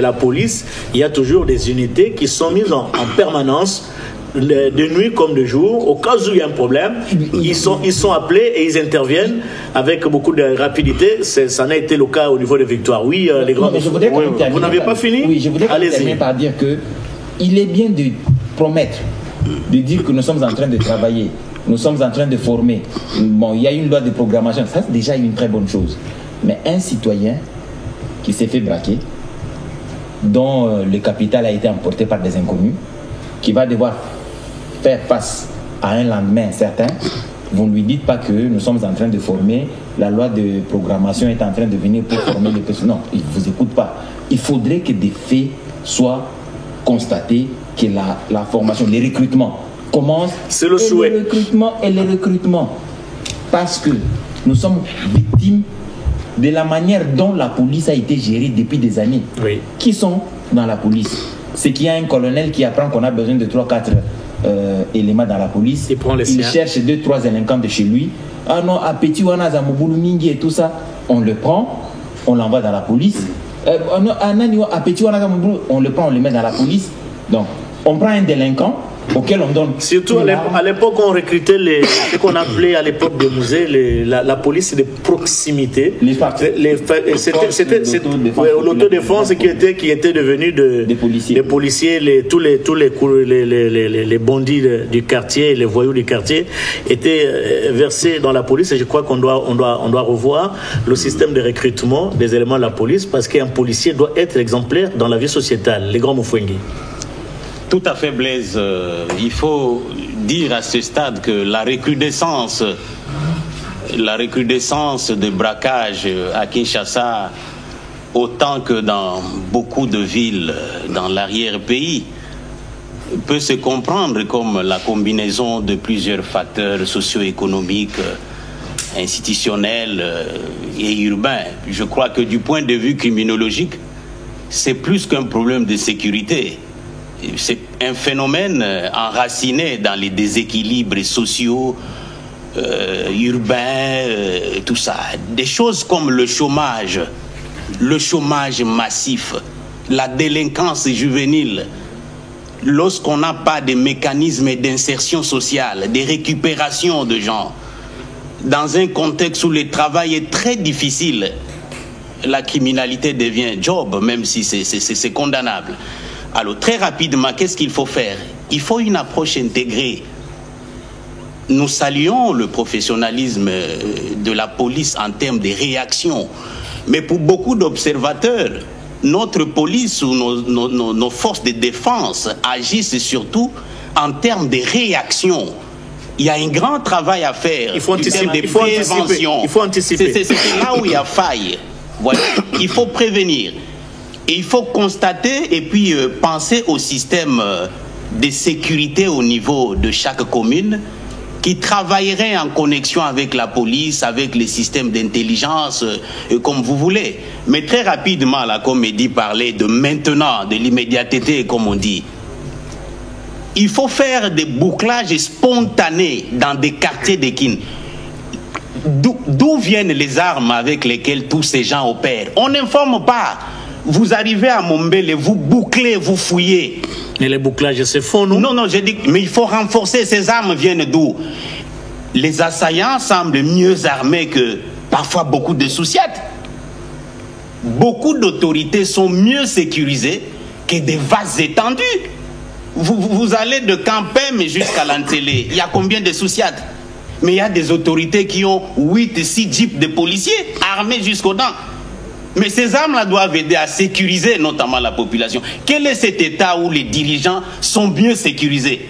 la police, il y a toujours des unités qui sont mises en permanence, de nuit comme de jour, au cas où il y a un problème, ils sont appelés et ils interviennent avec beaucoup de rapidité. Ça n'a été le cas au niveau des victoires. Oui, les grands... Vous n'avez pas fini? Oui, je voudrais terminer par dire qu'il est bien de promettre, de dire que nous sommes en train de travailler, nous sommes en train de former. Bon, il y a une loi de programmation, ça c'est déjà une très bonne chose. Mais un citoyen qui s'est fait braquer, dont le capital a été emporté par des inconnus, qui va devoir faire face à un lendemain certain, vous ne lui dites pas que nous sommes en train de former, la loi de programmation est en train de venir pour former les personnes. Non, il ne vous écoute pas. Il faudrait que des faits soient constatés, que la formation, les recrutements commencent. C'est le souhait. Les recrutements. Parce que nous sommes victimes de la manière dont la police a été gérée depuis des années. Oui. Qui sont dans la police? C'est qu'il y a un colonel qui apprend qu'on a besoin de 3-4 éléments dans la police. Il cherche 2-3 délinquants de chez lui. Ah non, à Petit Wana Zamobulu Mingi et tout ça, on le prend, on l'envoie dans la police. À Petit Wana Zamobulu, on le prend, on le met dans la police. Donc, on prend un délinquant auquel on donne. Surtout à l'époque, on recrutait ce qu'on appelait à l'époque de musée la police de proximité. C'était l'autodéfense qui était devenu des policiers. Tous les bandits du quartier, les voyous du quartier étaient versés dans la police. Et je crois qu'on doit revoir le système de recrutement des éléments de la police, parce qu'un policier doit être exemplaire dans la vie sociétale. Les grands Moufouengi. Tout à fait, Blaise. Il faut dire à ce stade que la recrudescence de braquage à Kinshasa, autant que dans beaucoup de villes dans l'arrière-pays, peut se comprendre comme la combinaison de plusieurs facteurs socio-économiques, institutionnels et urbains. Je crois que du point de vue criminologique, c'est plus qu'un problème de sécurité. C'est un phénomène enraciné dans les déséquilibres sociaux, urbains, tout ça. Des choses comme le chômage massif, la délinquance juvénile. Lorsqu'on n'a pas de mécanismes d'insertion sociale, de récupération de gens, dans un contexte où le travail est très difficile, la criminalité devient job, même si c'est condamnable. Alors, très rapidement, qu'est-ce qu'il faut faire? Il faut une approche intégrée. Nous saluons le professionnalisme de la police en termes de réaction. Mais pour beaucoup d'observateurs, notre police ou nos forces de défense agissent surtout en termes de réaction il y a un grand travail à faire. Il faut anticiper. Il faut anticiper. C'est là où il y a faille. Voilà. Il faut prévenir. Et il faut constater et puis penser au système de sécurité au niveau de chaque commune qui travaillerait en connexion avec la police, avec les systèmes d'intelligence, comme vous voulez. Mais très rapidement, la comédie parlait de maintenant, de l'immédiateté, comme on dit. Il faut faire des bouclages spontanés dans des quartiers de Kin. D'où viennent les armes avec lesquelles tous ces gens opèrent? On n'informe pas. Vous arrivez à Mombele, vous bouclez, vous fouillez. Et les bouclages se font, non? Non, j'ai dit, mais il faut renforcer. Ces armes viennent d'où? Les assaillants semblent mieux armés que parfois beaucoup de sous-siètes. Beaucoup d'autorités sont mieux sécurisées que des vases étendus. Vous allez de Campem jusqu'à Lantélé. Il y a combien de sous-siètes? Mais il y a des autorités qui ont 8 et 6 jeeps de policiers armés jusqu'aux dents. Mais ces armes-là doivent aider à sécuriser notamment la population. Quel est cet État où les dirigeants sont mieux sécurisés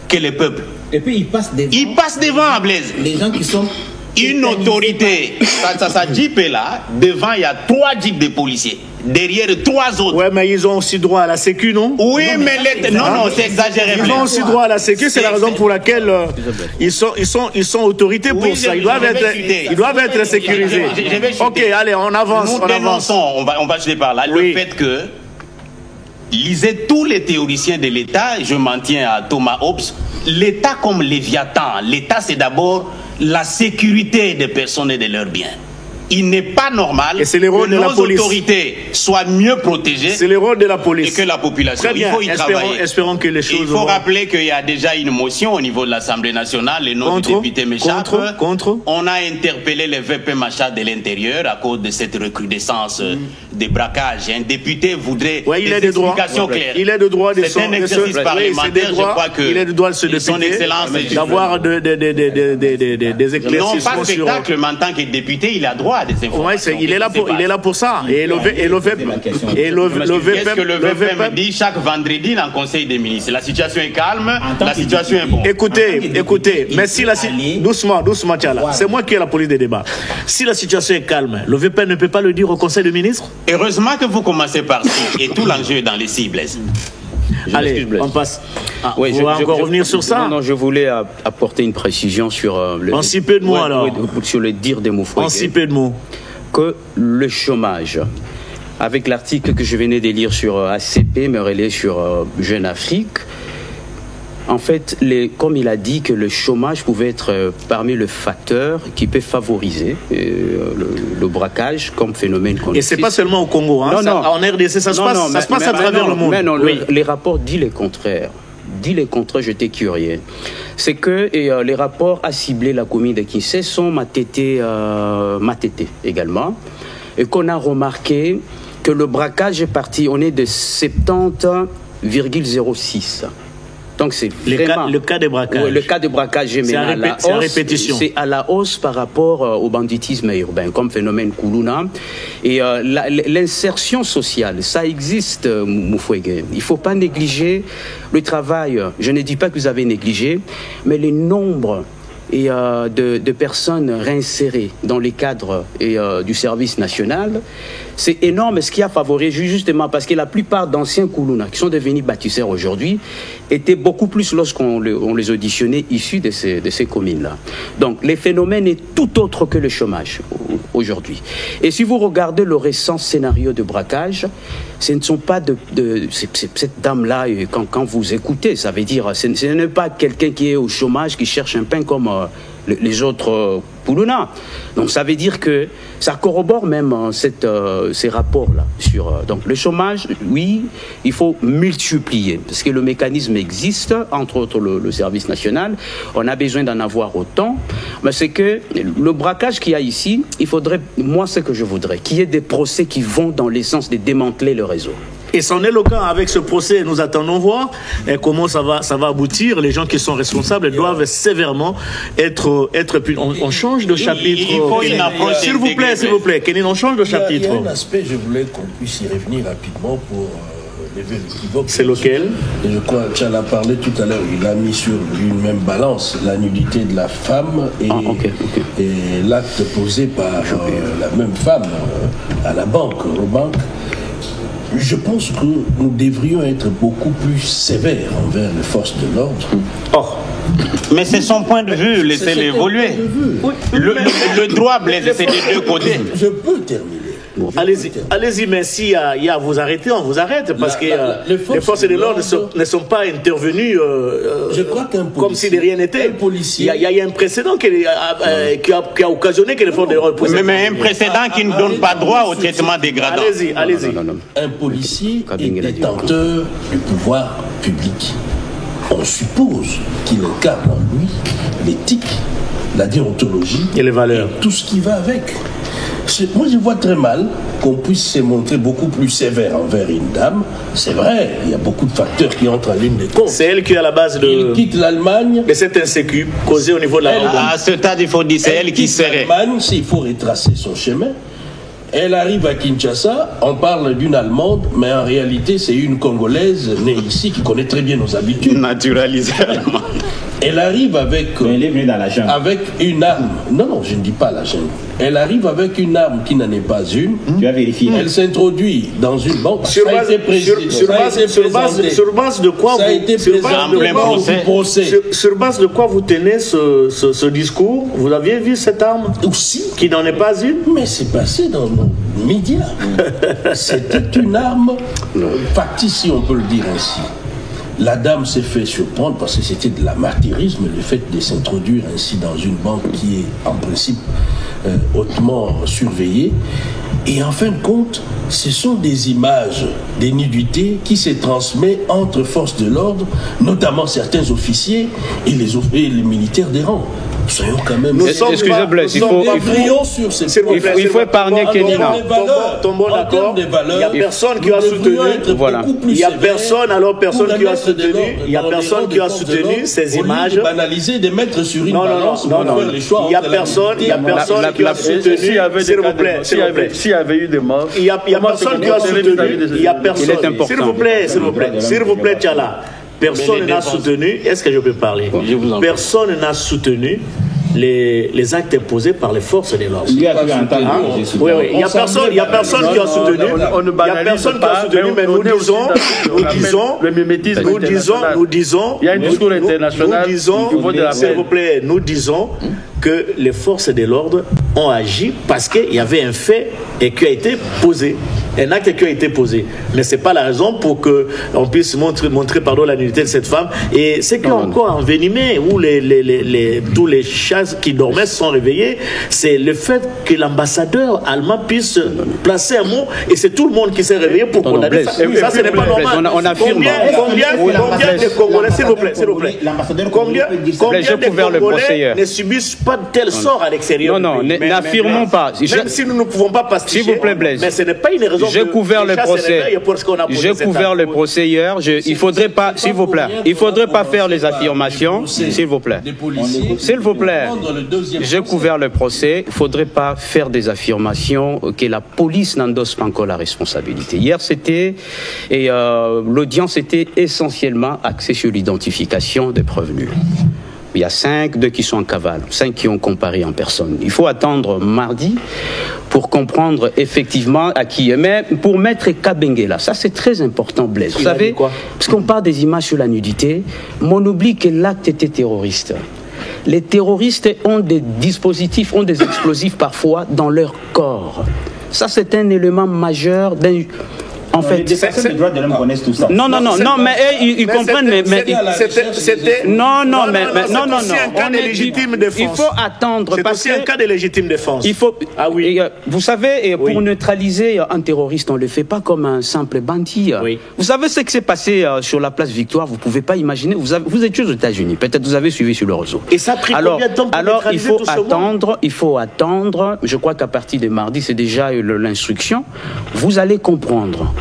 que les peuples? Et puis ils passent devant. Ils passent devant, Blaise. Les gens qui sont... Une autorité, sa jeep est là, devant il y a 3 jeeps de policiers. Derrière 3 autres. Ouais, mais ils ont aussi droit à la sécu, non? Oui, mais non, c'est exagéré. Ils ont aussi droit à la sécu, c'est la raison pour laquelle ils sont autorités pour ça. Ils doivent être sécurisés. Ok, allez, on avance. Nous dénonçons, on va jeter par là, le fait que lisez tous les théoriciens de l'État, je m'en tiens à Thomas Hobbes, l'État comme Léviathan. L'État, c'est d'abord la sécurité des personnes et de leurs biens. Il n'est pas normal que nos autorités soient mieux protégées. C'est le rôle de la police. Et que la population. Très bien. Il faut y travailler. Espérons que les choses... Il faut rappeler qu'il y a déjà une motion au niveau de l'Assemblée nationale. Les noms du député m'échappent. On a interpellé le VP Macha de l'Intérieur à cause de cette recrudescence des braquages. Un député voudrait des explications claires. Il est de droit de C'est un exercice parlementaire. Je crois que il est de droit de se députer, d'avoir des éclaircissements. Non, pas spectacle, mais en tant que député, il a droit. Ouais, il est là pour ça. Et le VP me dit chaque vendredi dans le Conseil des ministres. La situation est calme, la situation est bonne. Écoutez, mais si doucement, Tchala, c'est moi qui ai la police des débats. Si la situation est calme, le VP ne peut pas le dire au Conseil des ministres? Heureusement que vous commencez par ci, et tout l'enjeu est dans les cibles. Allez, on passe. Vous voulez encore revenir sur ça? Non, je voulais apporter une précision sur en si peu de mots alors. Sur le dire des mots. En si peu de mots. Que le chômage, avec l'article que je venais de lire sur ACP, me relaie sur Jeune Afrique, en fait, comme il a dit que le chômage pouvait être parmi les facteurs qui peut favoriser le braquage comme phénomène. Et c'est pas seulement au Congo, hein? Non, en RDC, ça se passe à travers le monde. Mais non, les rapports disent le contraire. J'étais curieux. C'est que les rapports à cibler la commune de Kinshasa sont Matete également, et qu'on a remarqué que le braquage est parti, on est de 70,06. Donc c'est le cas des braquages. Oui, le cas de braquage est à la hausse. Répétition. C'est à la hausse par rapport au banditisme urbain, comme phénomène Koulouna. Et l'insertion sociale, ça existe, Moufouégué. Il ne faut pas négliger le travail. Je ne dis pas que vous avez négligé, mais le nombre de personnes réinsérées dans les cadres du service national, c'est énorme. Ce qui a favorisé justement parce que la plupart d'anciens Koulouna qui sont devenus bâtisseurs aujourd'hui étaient beaucoup plus lorsqu'on les auditionnait issus de ces communes-là. Donc les phénomènes est tout autre que le chômage aujourd'hui. Et si vous regardez le récent scénario de braquage, ce ne sont pas cette dame-là, quand vous écoutez, ça veut dire, ce n'est pas quelqu'un qui est au chômage, qui cherche un pain comme les autres Koulouna. Donc ça veut dire que ça corrobore même ces rapports-là. Donc le chômage, oui, il faut multiplier, parce que le mécanisme existe, entre autres le service national, on a besoin d'en avoir autant, mais c'est que le braquage qu'il y a ici, il faudrait, moi ce que je voudrais, qu'il y ait des procès qui vont dans l'essence de démanteler le réseau. Et c'en est le cas avec ce procès. Nous attendons voir comment ça va aboutir. Les gens qui sont responsables doivent sévèrement être punis. On change de chapitre. Il faut une approche. S'il vous plaît, Kénine, on change de chapitre. Il y a un aspect, je voulais qu'on puisse y revenir rapidement pour C'est lequel? Je crois que Tchala a parlé tout à l'heure, il a mis sur une même balance la nudité de la femme et, et l'acte posé par la même femme à la banque, aux banques. Je pense que nous devrions être beaucoup plus sévères envers les forces de l'ordre. Mais c'est son point de vue, laissez-le évoluer. Le droit, Blaise, c'est des deux côtés. Je peux terminer. Allez-y, mais s'il y a à vous arrêter, on vous arrête, parce que les forces de l'ordre ne sont pas intervenues comme si de rien n'était. Il y a un précédent qui a occasionné que les forces de l'ordre... Mais un précédent qui ne donne pas droit au traitement dégradant. Allez-y. Un policier est détenteur du pouvoir public. On suppose qu'il incarne en lui l'éthique, la déontologie et les valeurs. Et tout ce qui va avec. Moi, je vois très mal qu'on puisse se montrer beaucoup plus sévère envers une dame. C'est vrai, il y a beaucoup de facteurs qui entrent en ligne de compte. C'est elle qui est à la base de... Il quitte l'Allemagne. Mais c'est insécu causé au niveau de la... À ce stade, il faut dire c'est elle qui serait. L'Allemagne, s'il faut retracer son chemin. Elle arrive à Kinshasa, on parle d'une Allemande, mais en réalité, c'est une Congolaise née ici qui connaît très bien nos habitudes. Naturalisée allemande. Elle arrive avec... elle est venue dans la jungle. Avec une arme. Non, je ne dis pas la jungle. Elle arrive avec une arme qui n'en est pas une. Tu as vérifié. Elle s'introduit dans une banque. Sur base de quoi Sur base de quoi vous tenez ce discours? Vous aviez vu cette arme aussi qui n'en est pas une? Mais c'est passé dans nos médias. C'était une arme factice, si on peut le dire ainsi. La dame s'est fait surprendre parce que c'était de l'amateurisme, le fait de s'introduire ainsi dans une banque qui est en principe hautement surveillée. Et en fin de compte, ce sont des images, des nudités qui se transmettent entre forces de l'ordre, notamment certains officiers et les militaires des rangs. Soyons quand même... Excusez Blaise, il faut épargner Kenina. Tombons d'accord. Il n'y a personne qui a soutenu. Il n'y a personne qui a soutenu. Il n'y a personne qui a soutenu ces images. De banaliser, de mettre sur une balance, non. Il n'y a personne qui a soutenu. S'il vous plaît. S'il y avait eu des morts, il n'y a personne qui a soutenu. Il n'y a personne. S'il vous plaît, Tchala. Personne n'a soutenu, est-ce que je peux parler? Personne n'a soutenu les actes imposés par les forces de l'ordre. Il n'y a personne qui a soutenu. Mais nous disons, il y a un discours international. Nous disons que les forces de l'ordre ont agi parce qu'il y avait un fait et qui a été posé. Un acte qui a été posé. Mais ce n'est pas la raison pour qu'on puisse montrer la nudité de cette femme. Et ce qui est encore envenimé, où tous les chats qui dormaient se sont réveillés, c'est le fait que l'ambassadeur allemand puisse placer un mot, et c'est tout le monde qui s'est réveillé pour condamner ça. Ça, ce n'est pas normal. On affirme. Combien de Congolais, s'il vous plaît, combien de Congolais ne subissent pas de tel sort à l'extérieur? Non, n'affirmons pas. Même si nous ne pouvons pas passer. S'il vous plaît, Blaise. Mais ce n'est pas une raison. J'ai couvert le procès hier. Il faudrait pas, s'il vous plaît, il faudrait pas faire les affirmations, s'il vous plaît. S'il vous plaît, j'ai couvert le procès. Il faudrait pas faire des affirmations que la police n'endosse pas encore la responsabilité. Hier, l'audience était essentiellement axée sur l'identification des prévenus. Il y a 2 qui sont en cavale, 5 qui ont comparé en personne. Il faut attendre mardi pour comprendre effectivement à qui est. Mais pour Maître Kabengela, ça c'est très important, Blaise. Vous savez, parce qu'on parle des images sur la nudité, mais on oublie que l'acte était terroriste. Les terroristes ont des dispositifs, ont des explosifs parfois dans leur corps. Ça c'est un élément majeur d'un... En fait, les défenseurs des droits de l'homme connaissent tout ça. Non, mais ils comprennent, mais c'est un cas de légitime défense. Il faut attendre parce que c'est un cas de légitime défense. Il faut. Ah oui. Vous savez, pour neutraliser un terroriste, on le fait pas comme un simple bandit. Oui. Vous savez ce qui s'est passé sur la place Victoire. Vous pouvez pas imaginer. Vous étiez aux États-Unis. Peut-être vous avez suivi sur le réseau. Et ça a pris combien de temps pour neutraliser tout ce monde? Il faut attendre. Je crois qu'à partir de mardi, c'est déjà l'instruction. Vous allez comprendre.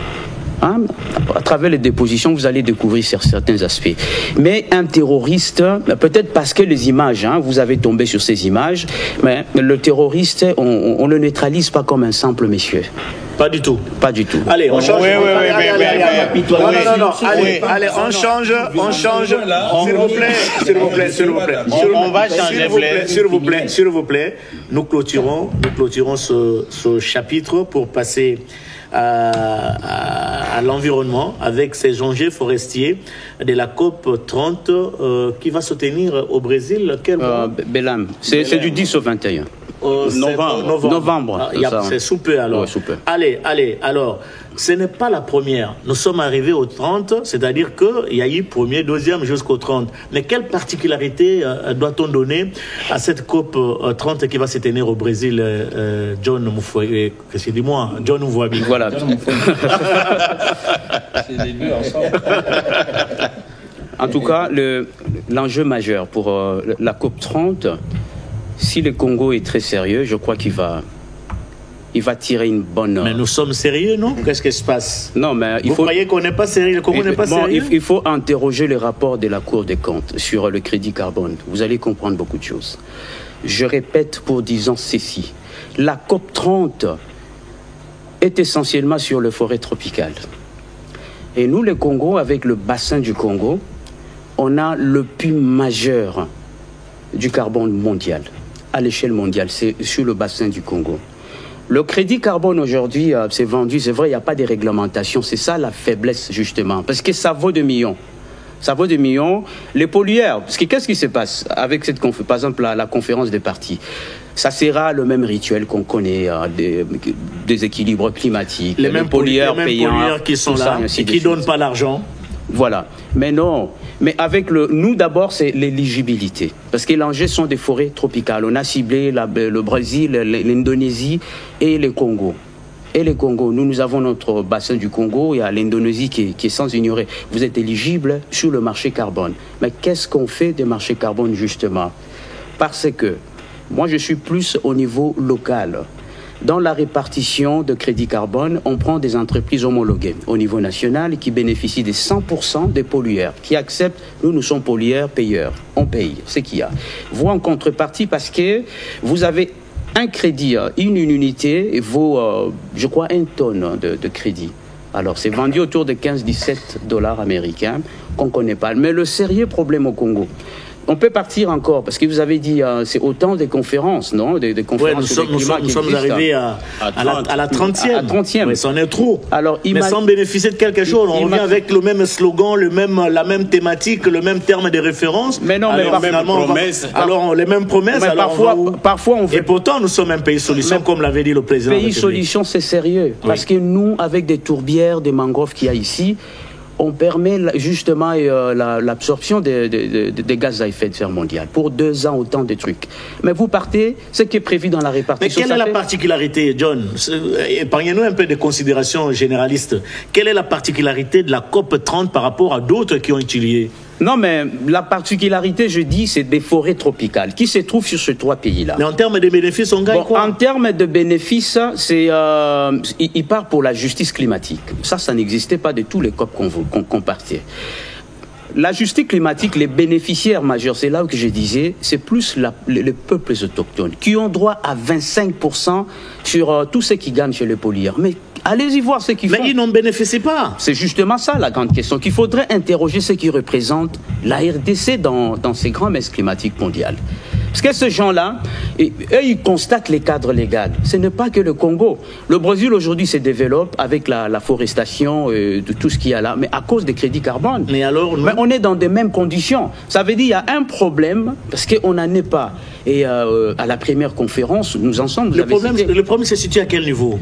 À travers les dépositions, vous allez découvrir certains aspects. Mais un terroriste, peut-être parce que les images, vous avez tombé sur ces images, mais le terroriste, on ne le neutralise pas comme un simple monsieur. Pas du tout. Pas du tout. Allez, on change. Allez, on change. S'il vous plaît. On va changer. S'il vous plaît. Nous clôturons ce chapitre pour passer à l'environnement avec ces enjeux forestiers de la COP 30 qui va se tenir au Brésil. Belém. C'est du 10 au 21. Novembre. C'est sous peu alors. Ouais, sous peu. Allez, alors, ce n'est pas la première. Nous sommes arrivés au 30, c'est-à-dire qu'il y a eu premier, deuxième jusqu'au 30. Mais quelle particularité doit-on donner à cette COP 30 qui va se tenir au Brésil, John Moufoui, John Moufoui. Voilà. C'est les deux ensemble. En tout cas, l'enjeu majeur pour la COP 30, si le Congo est très sérieux, je crois qu'il va tirer une bonne... Mais nous sommes sérieux, non? Qu'est-ce qui se passe? Non, mais Vous croyez qu'on n'est pas sérieux? Le Congo n'est pas sérieux? Il faut interroger les rapports de la Cour des comptes sur le crédit carbone. Vous allez comprendre beaucoup de choses. Je répète pour 10 ans ceci. La COP 30 est essentiellement sur les forêts tropicales. Et nous, le Congo, avec le bassin du Congo, on a le puits majeur du carbone mondial, à l'échelle mondiale, c'est sur le bassin du Congo. Le crédit carbone aujourd'hui, c'est vendu, c'est vrai, il n'y a pas de réglementation, c'est ça la faiblesse justement, parce que ça vaut des millions. Ça vaut des millions. Les pollueurs, parce que qu'est-ce qui se passe avec cette conférence, par exemple la conférence des partis? Ça sera le même rituel qu'on connaît, des équilibres climatiques, les mêmes pollueurs qui sont là et qui ne donnent pas l'argent. Voilà. Mais non. Mais avec nous d'abord, c'est l'éligibilité. Parce que l'enjeu sont des forêts tropicales. On a ciblé le Brésil, l'Indonésie et le Congo. Et le Congo, nous avons notre bassin du Congo, il y a l'Indonésie qui est sans ignorer. Vous êtes éligible sur le marché carbone. Mais qu'est-ce qu'on fait des marchés carbone justement? Parce que moi, je suis plus au niveau local. Dans la répartition de crédit carbone, on prend des entreprises homologuées au niveau national qui bénéficient des 100% des pollueurs, qui acceptent, nous sommes pollueurs, payeurs, on paye ce qu'il y a. Vous en contrepartie, parce que vous avez un crédit, une unité vaut, je crois, 1 tonne de crédit. Alors, c'est vendu autour de 15-17 $ américains qu'on ne connaît pas. Mais le sérieux problème au Congo, on peut partir encore, parce que vous avez dit, c'est autant des conférences, non? Des conférences sur le climat nous sommes arrivés à la 30e. À 30e. Mais c'en est trop. Alors, mais sans bénéficier de quelque chose. On revient avec le même slogan, la même thématique, le même terme de référence. Mais non, mais les mêmes promesses. Mais parfois on fait... Et pourtant, nous sommes un pays solution, comme l'avait dit le président. Pays solution, c'est sérieux. Oui. Parce que nous, avec des tourbières, des mangroves qu'il y a ici, on permet justement l'absorption des gaz à effet de serre mondial. Pour 2 ans, autant de trucs. Mais vous partez, ce qui est prévu dans la répartition... Mais quelle est la particularité, John? Épargnez-nous un peu de considérations généralistes. Quelle est la particularité de la COP 30 par rapport à d'autres qui ont étudié? Non, mais la particularité, je dis, c'est des forêts tropicales qui se trouvent sur ces 3 pays-là. Mais en termes de bénéfices, on gagne quoi? En termes de bénéfices, il part pour la justice climatique. Ça n'existait pas de tous les COP qu'on partait. La justice climatique, les bénéficiaires majeurs, c'est là que je disais, c'est plus les peuples autochtones qui ont droit à 25% sur tout ce qu'ils gagnent chez les pollueurs. Mais allez-y voir ce qu'ils font. Mais ils n'en bénéficient pas. C'est justement ça la grande question, qu'il faudrait interroger ce qui représente la RDC dans ces grands messes climatiques mondiales. Parce que ces gens-là, eux, ils constatent les cadres légaux. Ce n'est pas que le Congo. Le Brésil, aujourd'hui, se développe avec la forestation, de tout ce qu'il y a là, mais à cause des crédits carbone. Mais alors, mais on est dans les mêmes conditions. Ça veut dire qu'il y a un problème, parce qu'on n'en est pas. Et à la première conférence, nous ensemble... Le problème se situe à quel niveau?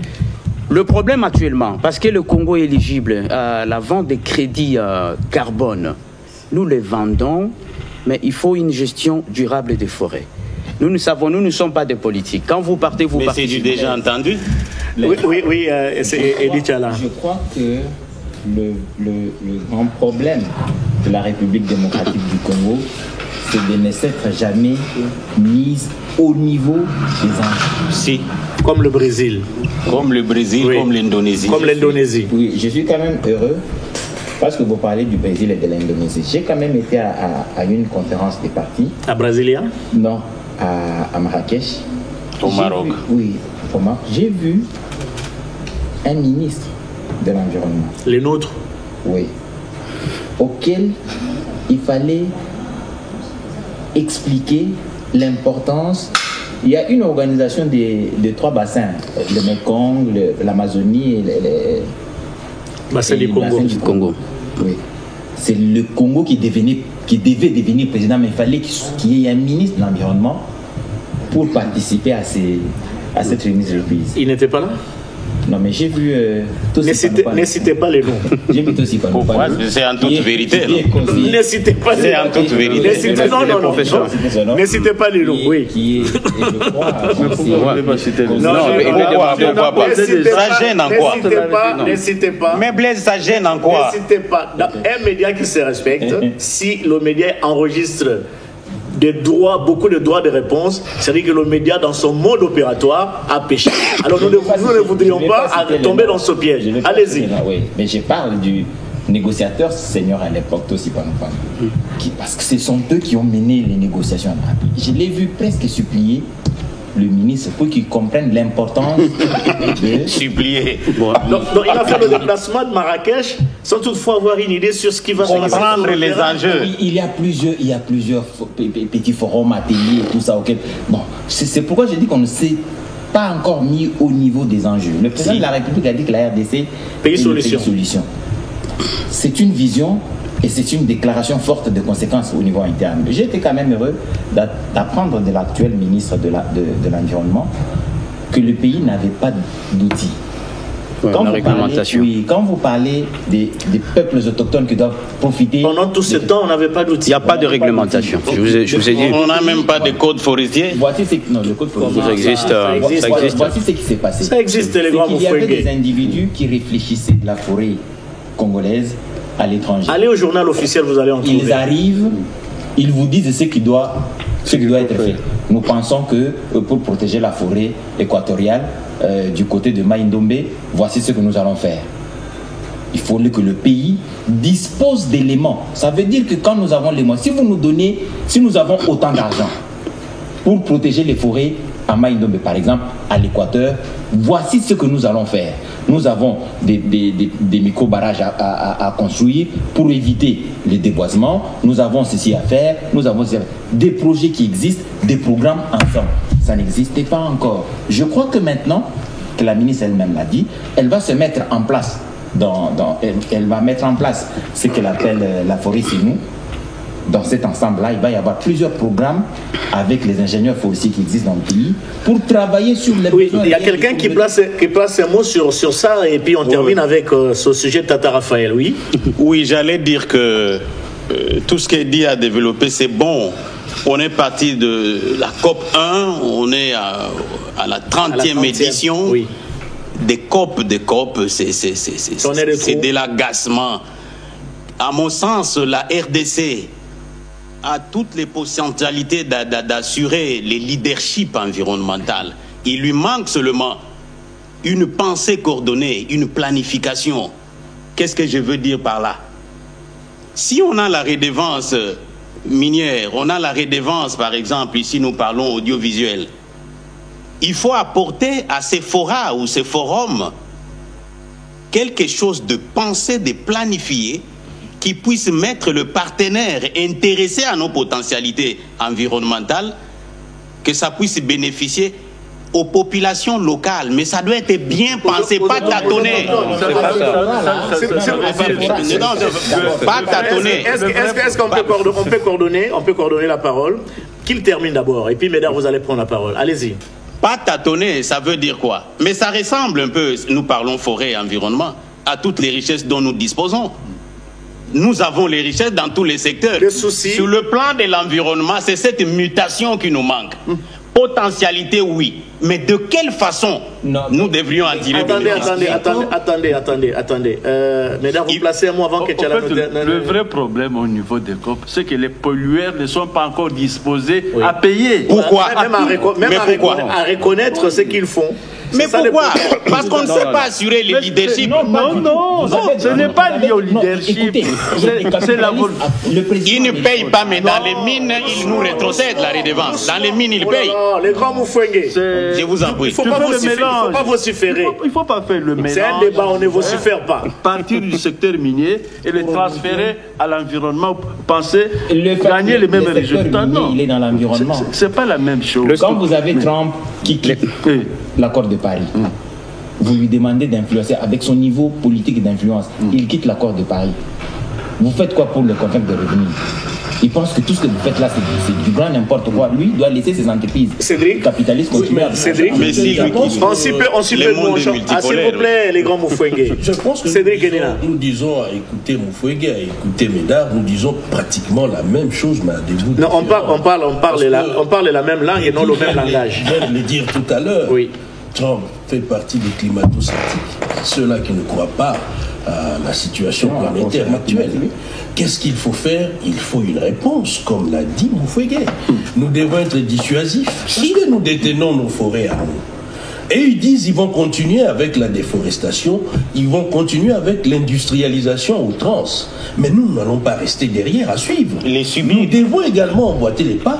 Le problème actuellement, parce que le Congo est éligible à la vente des crédits carbone, nous les vendons, mais il faut une gestion durable des forêts. Nous ne sommes pas des politiques. Quand vous partez, vous partez. Mais c'est déjà entendu. Oui, c'est Edith Chala. Je crois que le grand problème de la République démocratique du Congo, c'est de ne s'être jamais mise au niveau des enjeux. Si, comme le Brésil. Comme le Brésil, oui. Comme l'Indonésie. Comme l'Indonésie. Oui, je suis quand même heureux parce que vous parlez du Brésil et de l'Indonésie. J'ai quand même été à une conférence des partis. À Brasilia? Non, à Marrakech. Au Maroc. Oui, au Maroc. J'ai vu un ministre de l'Environnement. Les nôtres? Oui. Auquel il fallait expliquer l'importance. Il y a une organisation des 3 bassins, le Mekong, l'Amazonie et le bassin du Congo. Oui. C'est le Congo qui devait devenir président, mais il fallait qu'il y ait un ministre de l'Environnement pour participer à cette remise reprise. Il n'était pas là? Non, mais j'ai vu... ne citez pas les noms. J'ai vu aussi Pano. Pourquoi? C'est en toute vérité. Ne citez pas les noms. C'est en toute vérité. Non. Ne citez pas les noms, oui. Qui est, je crois... Pourquoi ne pas citer les noms? Pourquoi pas? Ça gêne en quoi? Ne citez pas. Mais Blaise, ça gêne en quoi? Ne citez pas. Un média qui se respecte, si le média enregistre beaucoup de droits de réponse, c'est-à-dire que le média dans son mode opératoire a péché. Alors nous ne voudrions pas tomber dans ce piège. Allez-y. Oui, mais je parle du négociateur senior à l'époque, Tossi Panopane, parce que ce sont eux qui ont mené les négociations. Je l'ai vu presque supplier le ministre pour qu'il comprenne l'importance de supplier. Bon. Donc, il a fait le déplacement de Marrakech sans toutefois avoir une idée sur ce qui va se passer. Comprendre les enjeux. Il y a plusieurs petits forums, ateliers et tout ça. Bon, c'est pourquoi je dis qu'on ne s'est pas encore mis au niveau des enjeux. Le président de la République a dit que la RDC pays solution. C'est une vision. Et c'est une déclaration forte de conséquences au niveau interne. J'étais quand même heureux d'apprendre de l'actuel ministre de l'Environnement que le pays n'avait pas d'outils. Ouais, la réglementation. Quand vous parlez des peuples autochtones qui doivent profiter... Pendant tout ce temps, on n'avait pas d'outils. Il n'y a pas de réglementation. Je vous ai dit. On n'a même pas de code forestier. Voici le code forestier. Ça existe. Voici ce qui s'est passé. Ça existe, les grands. Il y avait des individus qui réfléchissaient de la forêt congolaise à l'étranger. Allez au journal officiel, vous allez en trouver. Ils arrivent, ils vous disent ce qui doit être fait. Nous pensons que pour protéger la forêt équatoriale du côté de Maïndombe, voici ce que nous allons faire. Il faut que le pays dispose d'éléments. Ça veut dire que quand nous avons les moyens, si nous avons autant d'argent pour protéger les forêts à Maïndombe, par exemple, à l'Équateur, voici ce que nous allons faire. Nous avons des micro-barrages à construire pour éviter les déboisements. Nous avons ceci à faire. Nous avons des projets qui existent, des programmes ensemble. Ça n'existait pas encore. Je crois que maintenant, que la ministre elle-même l'a dit, elle va se mettre en place. Elle va mettre en place ce qu'elle appelle la forêt c'est nous. Dans cet ensemble-là, il va y avoir plusieurs programmes avec les ingénieurs forestiers qui existent dans le pays pour travailler sur les besoins. Il y a quelqu'un qui place un mot sur ça et puis on termine avec ce sujet de Tata Raphaël, oui. Oui, j'allais dire que tout ce qui est dit à développer, c'est bon. On est parti de la COP 1, on est à la 30e édition. Oui. Des COP, c'est de l'agacement. À mon sens, la RDC a toutes les potentialités d'assurer les leaderships environnementaux. Il lui manque seulement une pensée coordonnée, une planification. Qu'est-ce que je veux dire par là? Si on a la redevance minière, on a la redevance, par exemple, ici nous parlons audiovisuel, il faut apporter à ces forats ou ces forums quelque chose de pensé, de planifié, qui puisse mettre le partenaire intéressé à nos potentialités environnementales, que ça puisse bénéficier aux populations locales. Mais ça doit être bien pensé, pas tâtonné. Pas tâtonné. Est-ce qu'on peut coordonner la parole? Qu'il termine d'abord, et puis mesdames, vous allez prendre la parole. Allez-y. Pas tâtonner, ça veut dire quoi? Mais ça ressemble un peu, nous parlons forêt et environnement, à toutes les richesses dont nous disposons. Nous avons les richesses dans tous les secteurs. Sur le plan de l'environnement, c'est cette mutation qui nous manque. Potentialité, oui. Mais de quelle façon nous devrions en tirer Attendez. Mesdames, vous placez un mot avant que tu aies le vrai problème au niveau des COP, c'est que les pollueurs ne sont pas encore disposés à payer. Pourquoi? Même à reconnaître ce qu'ils font. Mais pourquoi? Parce qu'on ne sait pas assurer le leadership. Non, ce n'est pas lié au leadership. C'est la volonté. Ils ne payent pas, mais dans les mines, ils nous rétrocèdent la redevance. Dans les mines, ils payent. Non, les grands Moufouengue. Je vous en prie. Il ne faut pas vociférer. Il ne faut pas faire le mélange. C'est un débat, on ne vocifère pas. Partir du secteur minier et le transférer à l'environnement, penser gagner les mêmes résultats. Non, il est dans l'environnement. C'est pas la même chose. Quand vous avez Trump qui quitte l'accord de Paris, vous lui demandez d'influencer avec son niveau politique d'influence. Il quitte l'accord de Paris. Vous faites quoi pour le convaincre de revenir? Il pense que tout ce que vous faites là, c'est du grand n'importe quoi. Lui, il doit laisser ses entreprises capitalistes continuer. Cédric, on s'y peut, s'il vous plaît, les grands Moufouengue. Je pense que nous disons à écouter Moufouengue, à écouter Médard, nous disons pratiquement la même chose, mais à des bouts de non, on parle la même langue et non le même langage. Je viens de le dire tout à l'heure. Oui. Trump fait partie des climato-sceptiques, ceux-là qui ne croient pas à la situation planétaire actuelle. Qu'est-ce qu'il faut faire? Il faut une réponse, comme l'a dit Moufouengue. Nous devons être dissuasifs, parce que nous détenons nos forêts à nous. Et ils disent qu'ils vont continuer avec la déforestation, ils vont continuer avec l'industrialisation outrance. Mais nous n'allons pas rester derrière à suivre. Nous devons également emboîter les pas,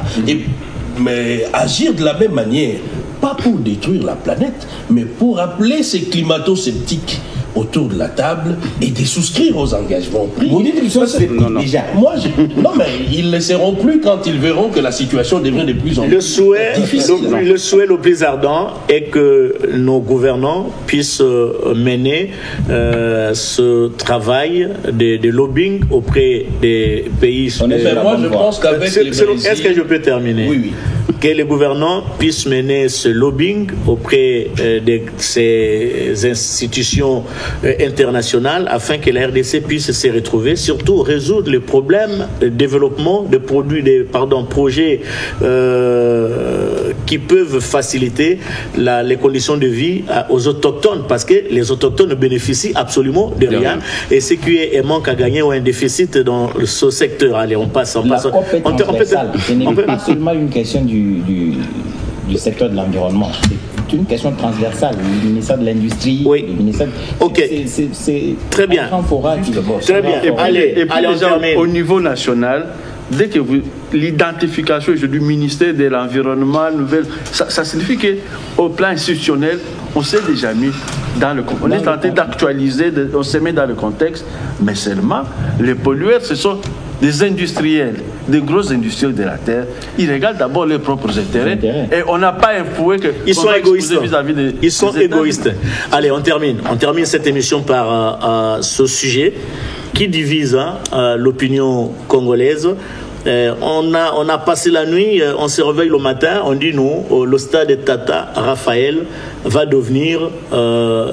mais agir de la même manière. Pas pour détruire la planète, mais pour appeler ces climato-sceptiques autour de la table et de souscrire aux engagements pris. Vous dites qu'ils sont sceptiques déjà. Non, mais ils ne le seront plus quand ils verront que la situation devient de plus en plus difficile. Le souhait le plus ardent est que nos gouvernants puissent mener ce travail de lobbying auprès des pays. Moi, je pense qu'avec est-ce que je peux terminer? Oui. Que les gouvernants puissent mener ce lobbying auprès de ces institutions internationales afin que la RDC puisse se retrouver, surtout résoudre les problèmes de développement de projets qui peuvent faciliter les conditions de vie aux autochtones, parce que les autochtones bénéficient absolument de rien, et ce qui est manque à gagner ou un déficit dans ce secteur. Allez, on passe. Ce n'est pas seulement une question du secteur de l'environnement. C'est une question transversale. Le ministère de l'Industrie, le ministère... Ok. C'est très bien. Très bien. Et puis déjà, au niveau national, dès que l'identification du ministère de l'Environnement, ça signifie qu'au plan institutionnel, on s'est déjà mis dans le contexte. On est tenté d'actualiser, on s'est mis dans le contexte, mais seulement les pollueurs, ce sont des industriels, des gros industriels de la terre. Ils regardent d'abord leurs propres intérêts et on n'a pas infoué que ils sont égoïstes. Ils sont égoïstes. Allez, on termine cette émission par ce sujet qui divise l'opinion congolaise. On a passé la nuit, on se réveille le matin, on dit nous, le stade Tata Raphaël va devenir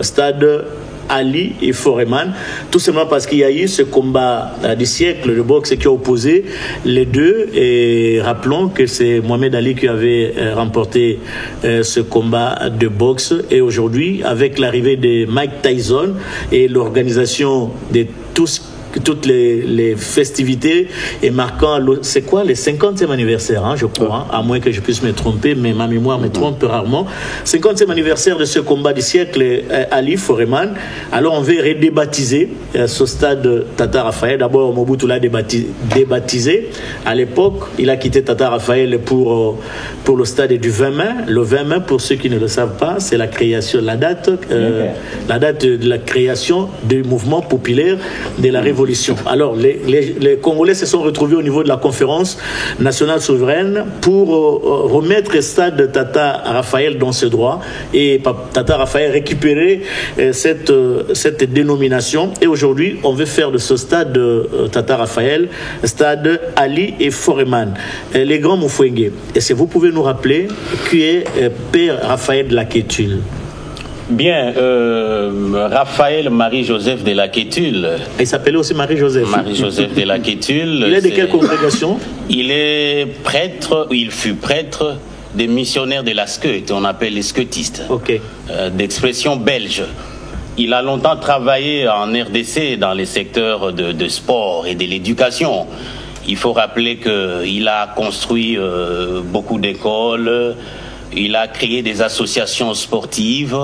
stade Ali et Foreman, tout simplement parce qu'il y a eu ce combat du siècle de boxe qui a opposé les deux, et rappelons que c'est Mohamed Ali qui avait remporté ce combat de boxe, et aujourd'hui avec l'arrivée de Mike Tyson et l'organisation de toutes les festivités et marquant, c'est quoi, les 50e anniversaire, je crois, à moins que je puisse me tromper, mais ma mémoire me trompe rarement. 50e anniversaire de ce combat du siècle, Ali Foreman. Alors on veut redébaptiser ce stade Tata Raphaël. D'abord, Mobutu l'a débaptisé. À l'époque, il a quitté Tata Raphaël pour le stade du 20 mai. Le 20 mai, pour ceux qui ne le savent pas, c'est la date de la création du mouvement populaire de la Révolution. Alors, les Congolais se sont retrouvés au niveau de la conférence nationale souveraine pour remettre stade Tata Raphaël dans ses droits, et Tata Raphaël récupérer cette dénomination. Et aujourd'hui, on veut faire de ce stade Tata Raphaël stade Ali et Foreman. Les grands Moufouengue, est-ce que vous pouvez nous rappeler qui est Père Raphaël de la Quétule? Bien, Raphaël Marie-Joseph de la Quétule. Il s'appelait aussi Marie-Joseph. Marie-Joseph de la Quétule. Il est de quelle congrégation? Il est prêtre, il fut prêtre des missionnaires de la Skeut, on appelle les skeutistes, d'expression belge. Il a longtemps travaillé en RDC dans les secteurs de sport et de l'éducation. Il faut rappeler qu'il a construit beaucoup d'écoles, il a créé des associations sportives.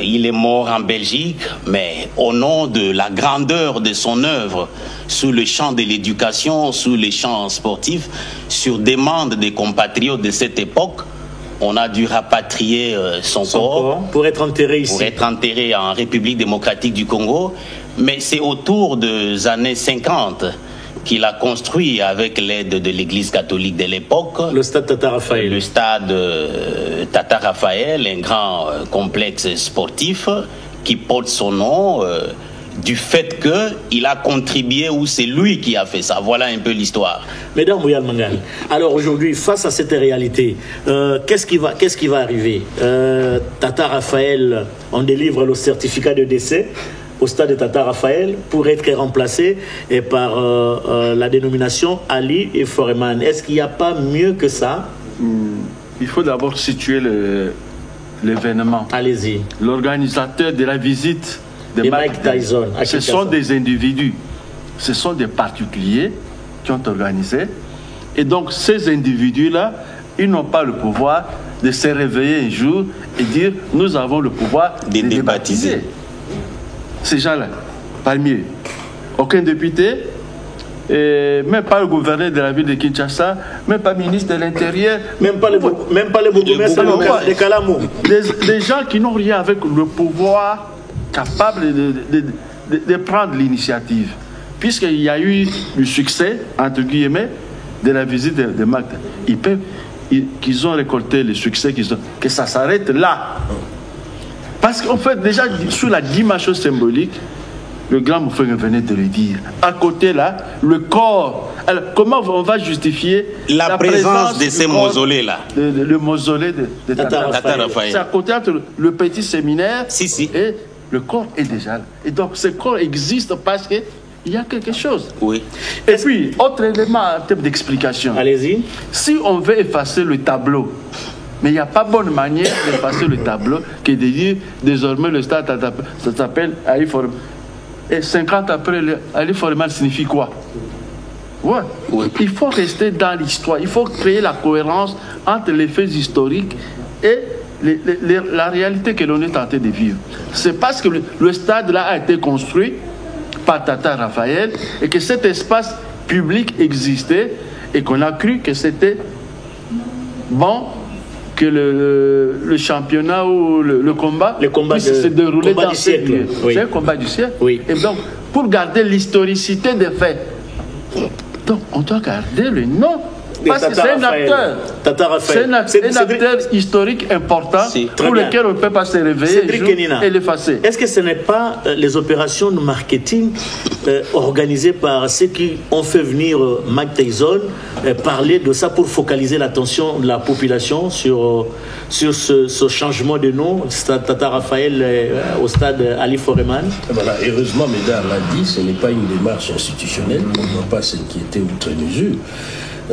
Il est mort en Belgique, mais au nom de la grandeur de son œuvre, sous le champ de l'éducation, sous les champs sportifs, sur demande des compatriotes de cette époque, on a dû rapatrier son corps pour être enterré ici. Pour être enterré en République démocratique du Congo. Mais c'est autour des années 50 qu'il a construit, avec l'aide de l'Église catholique de l'époque, le stade Tata Raphaël. Le stade Tata Raphaël, un grand complexe sportif qui porte son nom du fait qu'il a contribué, ou c'est lui qui a fait ça. Voilà un peu l'histoire. Mesdames Mouyal Mangal, alors aujourd'hui, face à cette réalité, qu'est-ce qui va arriver? Tata Raphaël, on délivre le certificat de décès au stade de Tata Raphaël pour être remplacé par la dénomination Ali et Foreman. Est-ce qu'il n'y a pas mieux que ça? Il faut d'abord situer l'événement. Allez-y. L'organisateur de la visite de Mike Tyson, ce sont des individus, ce sont des particuliers qui ont organisé. Et donc ces individus-là, ils n'ont pas le pouvoir de se réveiller un jour et dire « nous avons le pouvoir de débaptiser ». Ces gens-là, parmi eux, aucun député, même pas le gouverneur de la ville de Kinshasa, même pas le ministre de l'Intérieur, même pas le bourgmestre de Kalamo. Des gens qui n'ont rien avec le pouvoir capable de prendre l'initiative. Puisqu'il y a eu du succès, entre guillemets, de la visite de Magda. Qu'ils ont récolté le succès, que ça s'arrête là. Parce qu'en fait, déjà, sur la dimension symbolique, le grand Moufeng venait de le dire. À côté, là, le corps. Alors, comment on va justifier la présence de ces mausolées-là? Le mausolée de Tata Raphaël. C'est à côté entre le petit séminaire et le corps est déjà là. Et donc, ce corps existe parce qu'il y a quelque chose. Oui. Et puis, autre élément en termes d'explication. Allez-y. Si on veut effacer le tableau, mais il n'y a pas bonne manière d'effacer le tableau que de dire désormais le stade ça s'appelle Ali Foreman. Et 50 après, Ali Foreman signifie quoi? Ouais. Oui. Il faut rester dans l'histoire. Il faut créer la cohérence entre les faits historiques et la réalité que l'on est tenté de vivre. C'est parce que le stade là a été construit par Tata Raphaël et que cet espace public existait et qu'on a cru que c'était bon que le championnat ou le combat puisse se dérouler dans ce lieu. Oui. C'est un combat du siècle. Oui. Et donc, pour garder l'historicité des faits, donc on doit garder le nom. Parce que c'est un acteur. C'est un acteur historique important pour lequel on ne peut pas se réveiller et l'effacer. Est-ce que ce n'est pas les opérations de marketing organisées par ceux qui ont fait venir Mike Tyson parler de ça pour focaliser l'attention de la population sur ce changement de nom, stade Tata Raphaël au stade Ali Foreman? Voilà, heureusement, Médard l'a dit, ce n'est pas une démarche institutionnelle, on ne doit pas s'inquiéter outre mesure.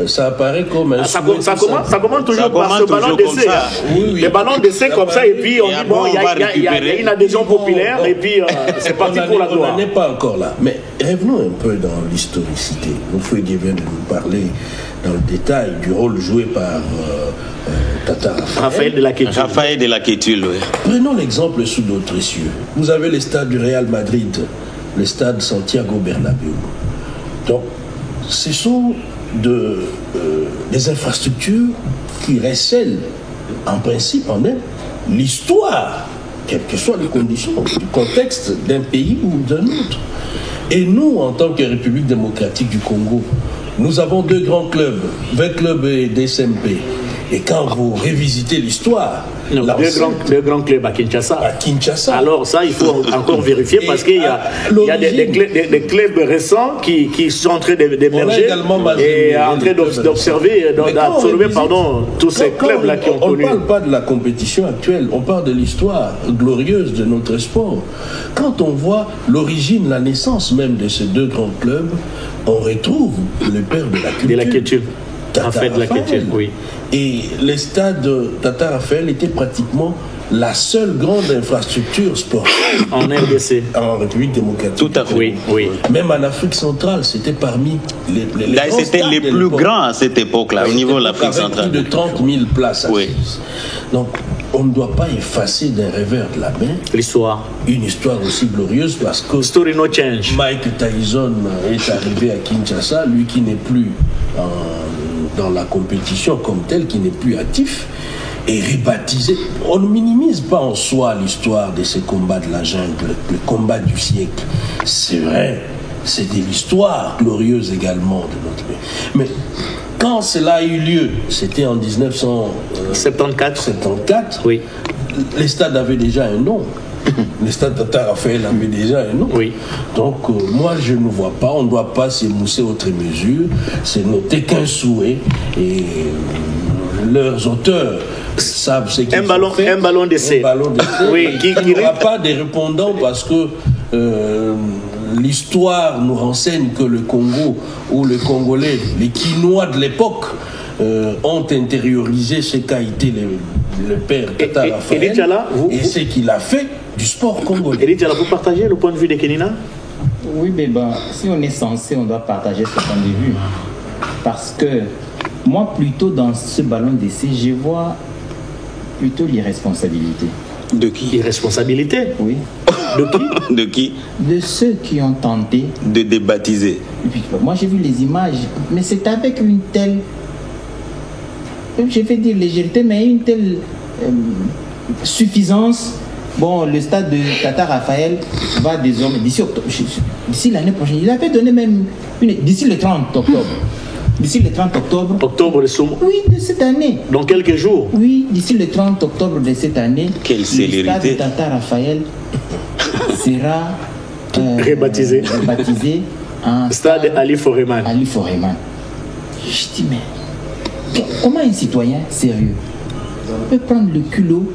Ça apparaît comme un ça commence toujours par ce ballon d'essai. Oui. Les ballons d'essai comme ça, et puis on dit bon, il y a une adhésion populaire, et puis c'est parti pour la gloire. On n'est pas encore là. Mais revenons un peu dans l'historicité. Moufouégué vient de nous parler dans le détail du rôle joué par Tata Raphaël de la Quétule. Raphaël de la Quétule, oui. Prenons l'exemple sous d'autres cieux. Vous avez les stades du Real Madrid, le stade Santiago Bernabéu. Donc, ce sont des infrastructures qui recèlent en principe en elles l'histoire, quelles que soient les conditions, du contexte d'un pays ou d'un autre. Et nous, en tant que République démocratique du Congo, nous avons deux grands clubs, 20 clubs et DSMP. Et quand vous révisitez l'histoire... Deux grands clubs à Kinshasa. À Kinshasa. Alors ça, il faut encore vérifier parce qu'il y a des clubs récents qui sont en train d'émerger et en train d'observer, d'absorber tous ces clubs-là qui ont connu. On ne parle pas de la compétition actuelle, on parle de l'histoire glorieuse de notre sport. Quand on voit l'origine, la naissance même de ces deux grands clubs, on retrouve le père de la culture. Tata Raphaël. Oui. Et les stades Tata Raphaël étaient pratiquement la seule grande infrastructure sportive en RDC, en République démocratique. Tout à fait. Oui, oui. Même en Afrique centrale, c'était parmi les c'était les plus grands à cette époque-là, au niveau de l'Afrique centrale. Plus de 30 000 places assises. Oui. Donc, on ne doit pas effacer d'un revers de la main l'histoire. Une histoire aussi glorieuse parce que Story no change. Mike Tyson est arrivé à Kinshasa, lui qui n'est plus dans la compétition comme tel, qui n'est plus actif, et rebaptisé. On ne minimise pas en soi l'histoire de ces combats de la jungle, le combat du siècle. C'est vrai, c'est de l'histoire glorieuse également de notre pays. Mais quand cela a eu lieu, c'était en 1974, oui. Les stades avaient déjà un nom. Les stades Tata Raphaël avaient déjà un nom. Oui. Donc, moi, je ne vois pas, on ne doit pas s'émousser outre mesure. C'est noté qu'un souhait. Et leurs auteurs savent ce qu'ils ont fait. Un ballon d'essai. Oui, il n'y aura pas des répondants parce que l'histoire nous renseigne que le Congo ou les Congolais, les Quinois de l'époque, ont intériorisé ce qu'a été le père Tata Raphaël et ce qu'il a fait du sport congolais. Elie Diala, vous partagez le point de vue de Kenina? Oui, mais si on est censé, on doit partager ce point de vue. Parce que moi, plutôt dans ce ballon d'essai, je vois plutôt l'irresponsabilité. De qui? Irresponsabilité? Oui. De qui? De qui? De ceux qui ont tenté de débaptiser. Moi, j'ai vu les images, mais c'est avec une telle, je vais dire légèreté, mais une telle suffisance. Bon, le stade de Tata Raphaël va désormais, d'ici l'année prochaine, il avait donné même d'ici le 30 octobre. D'ici le 30 octobre. Octobre de ce mois? Oui, de cette année. Dans quelques jours? Oui, d'ici le 30 octobre de cette année. Quelle célérité. Le stade de Tata Raphaël sera rebaptisé en stade Ali Foreman. Ali Foreman. Je dis, mais comment un citoyen sérieux peut prendre le culot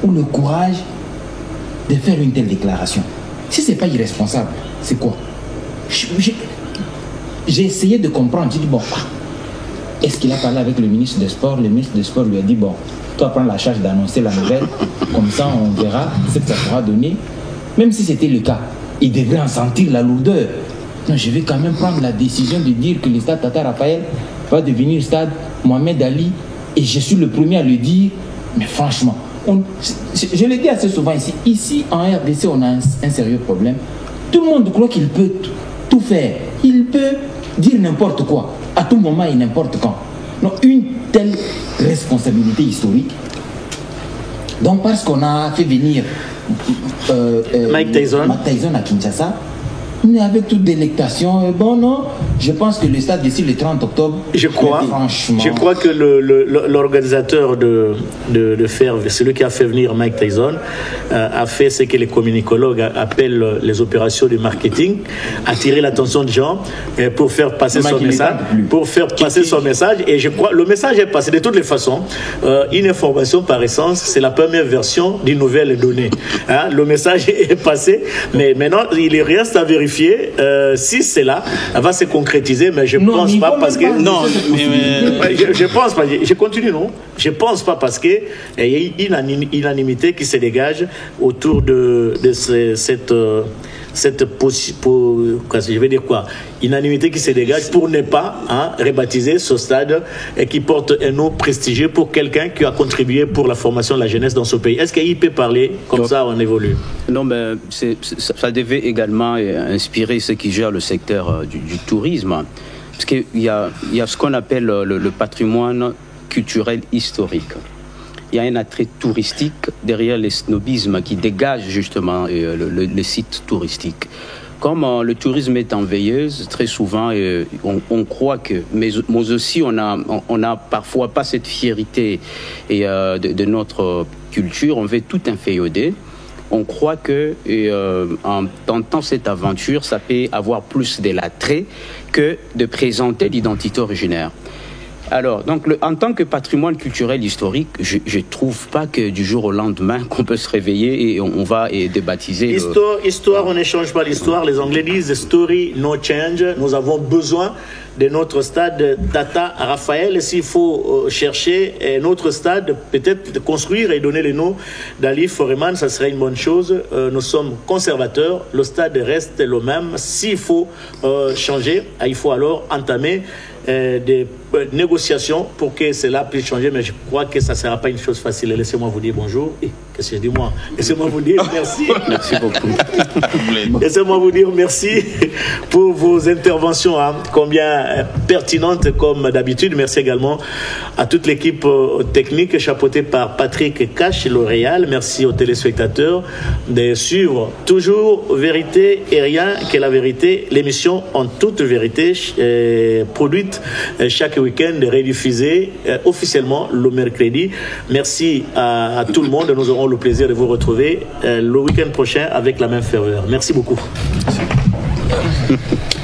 ou le courage de faire une telle déclaration? Si ce n'est pas irresponsable, c'est quoi? J'ai essayé de comprendre. J'ai dit, bon, est-ce qu'il a parlé avec le ministre des Sports? Le ministre des Sports lui a dit, bon, toi prends la charge d'annoncer la nouvelle, comme ça on verra ce que ça sera donné. Même si c'était le cas, il devrait en sentir la lourdeur. Non, je vais quand même prendre la décision de dire que le stade Tata Raphaël va devenir stade Mohamed Ali, et je suis le premier à le dire, mais franchement, je le dis assez souvent ici. Ici, en RDC, on a un sérieux problème. Tout le monde croit qu'il peut tout faire. Il peut dire n'importe quoi, à tout moment et n'importe quand. Donc, une telle responsabilité historique. Donc, parce qu'on a fait venir Mike Tyson à Kinshasa, mais avec toute délectation, bon, non, je pense que le stade d'ici le 30 octobre, je crois que l'organisateur de faire, celui qui a fait venir Mike Tyson, a fait ce que les communicologues appellent les opérations de marketing, attirer l'attention des gens pour faire passer son message, et je crois, le message est passé de toutes les façons. Une information par essence, c'est la première version d'une nouvelle donnée. Hein? Le message est passé, mais maintenant, il reste à vérifier si c'est là, elle va se concrétiser, mais je ne pense pas parce que... Non, je pense pas, je continue, non? Je ne pense pas parce qu'il y a une unanimité qui se dégage autour de cette je vais dire quoi, unanimité qui se dégage pour ne pas rebaptiser ce stade et qui porte un nom prestigieux pour quelqu'un qui a contribué pour la formation de la jeunesse dans ce pays. Est-ce qu'il peut parler comme ça, on évolue? Non, mais ça devait également inspirer ceux qui gèrent le secteur du tourisme, parce qu'il y a ce qu'on appelle le patrimoine culturel historique. Il y a un attrait touristique derrière les snobismes qui dégagent justement le site touristique. Comme le tourisme est en veilleuse, très souvent on croit que, mais aussi on a parfois pas cette fierté de notre culture, on veut tout inféoder. On croit que en tentant cette aventure, ça peut avoir plus de l'attrait que de présenter l'identité originaire. Alors, donc, en tant que patrimoine culturel historique, je ne trouve pas que du jour au lendemain qu'on peut se réveiller et on va débaptiser. Histoire, on n'échange pas l'histoire. Les Anglais disent story, no change. Nous avons besoin de notre stade Tata Raphaël. S'il faut chercher un autre stade, peut-être de construire et donner le nom d'Ali Foreman, ça serait une bonne chose. Nous sommes conservateurs. Le stade reste le même. S'il faut changer, il faut alors entamer des négociations pour que cela puisse changer, mais je crois que ça ne sera pas une chose facile. Laissez-moi vous dire bonjour. Qu'est-ce que je dis moi? Laissez-moi vous dire merci. Merci beaucoup. Laissez-moi vous dire merci pour vos interventions, combien pertinentes comme d'habitude. Merci également à toute l'équipe technique chapeautée par Patrick Cache, L'Oréal. Merci aux téléspectateurs de suivre toujours Vérité et rien que la vérité, l'émission en toute vérité, produite chaque week-end, rediffusée officiellement le mercredi. Merci à tout le monde. Nous aurons le plaisir de vous retrouver le week-end prochain avec la même ferveur. Merci beaucoup. Merci.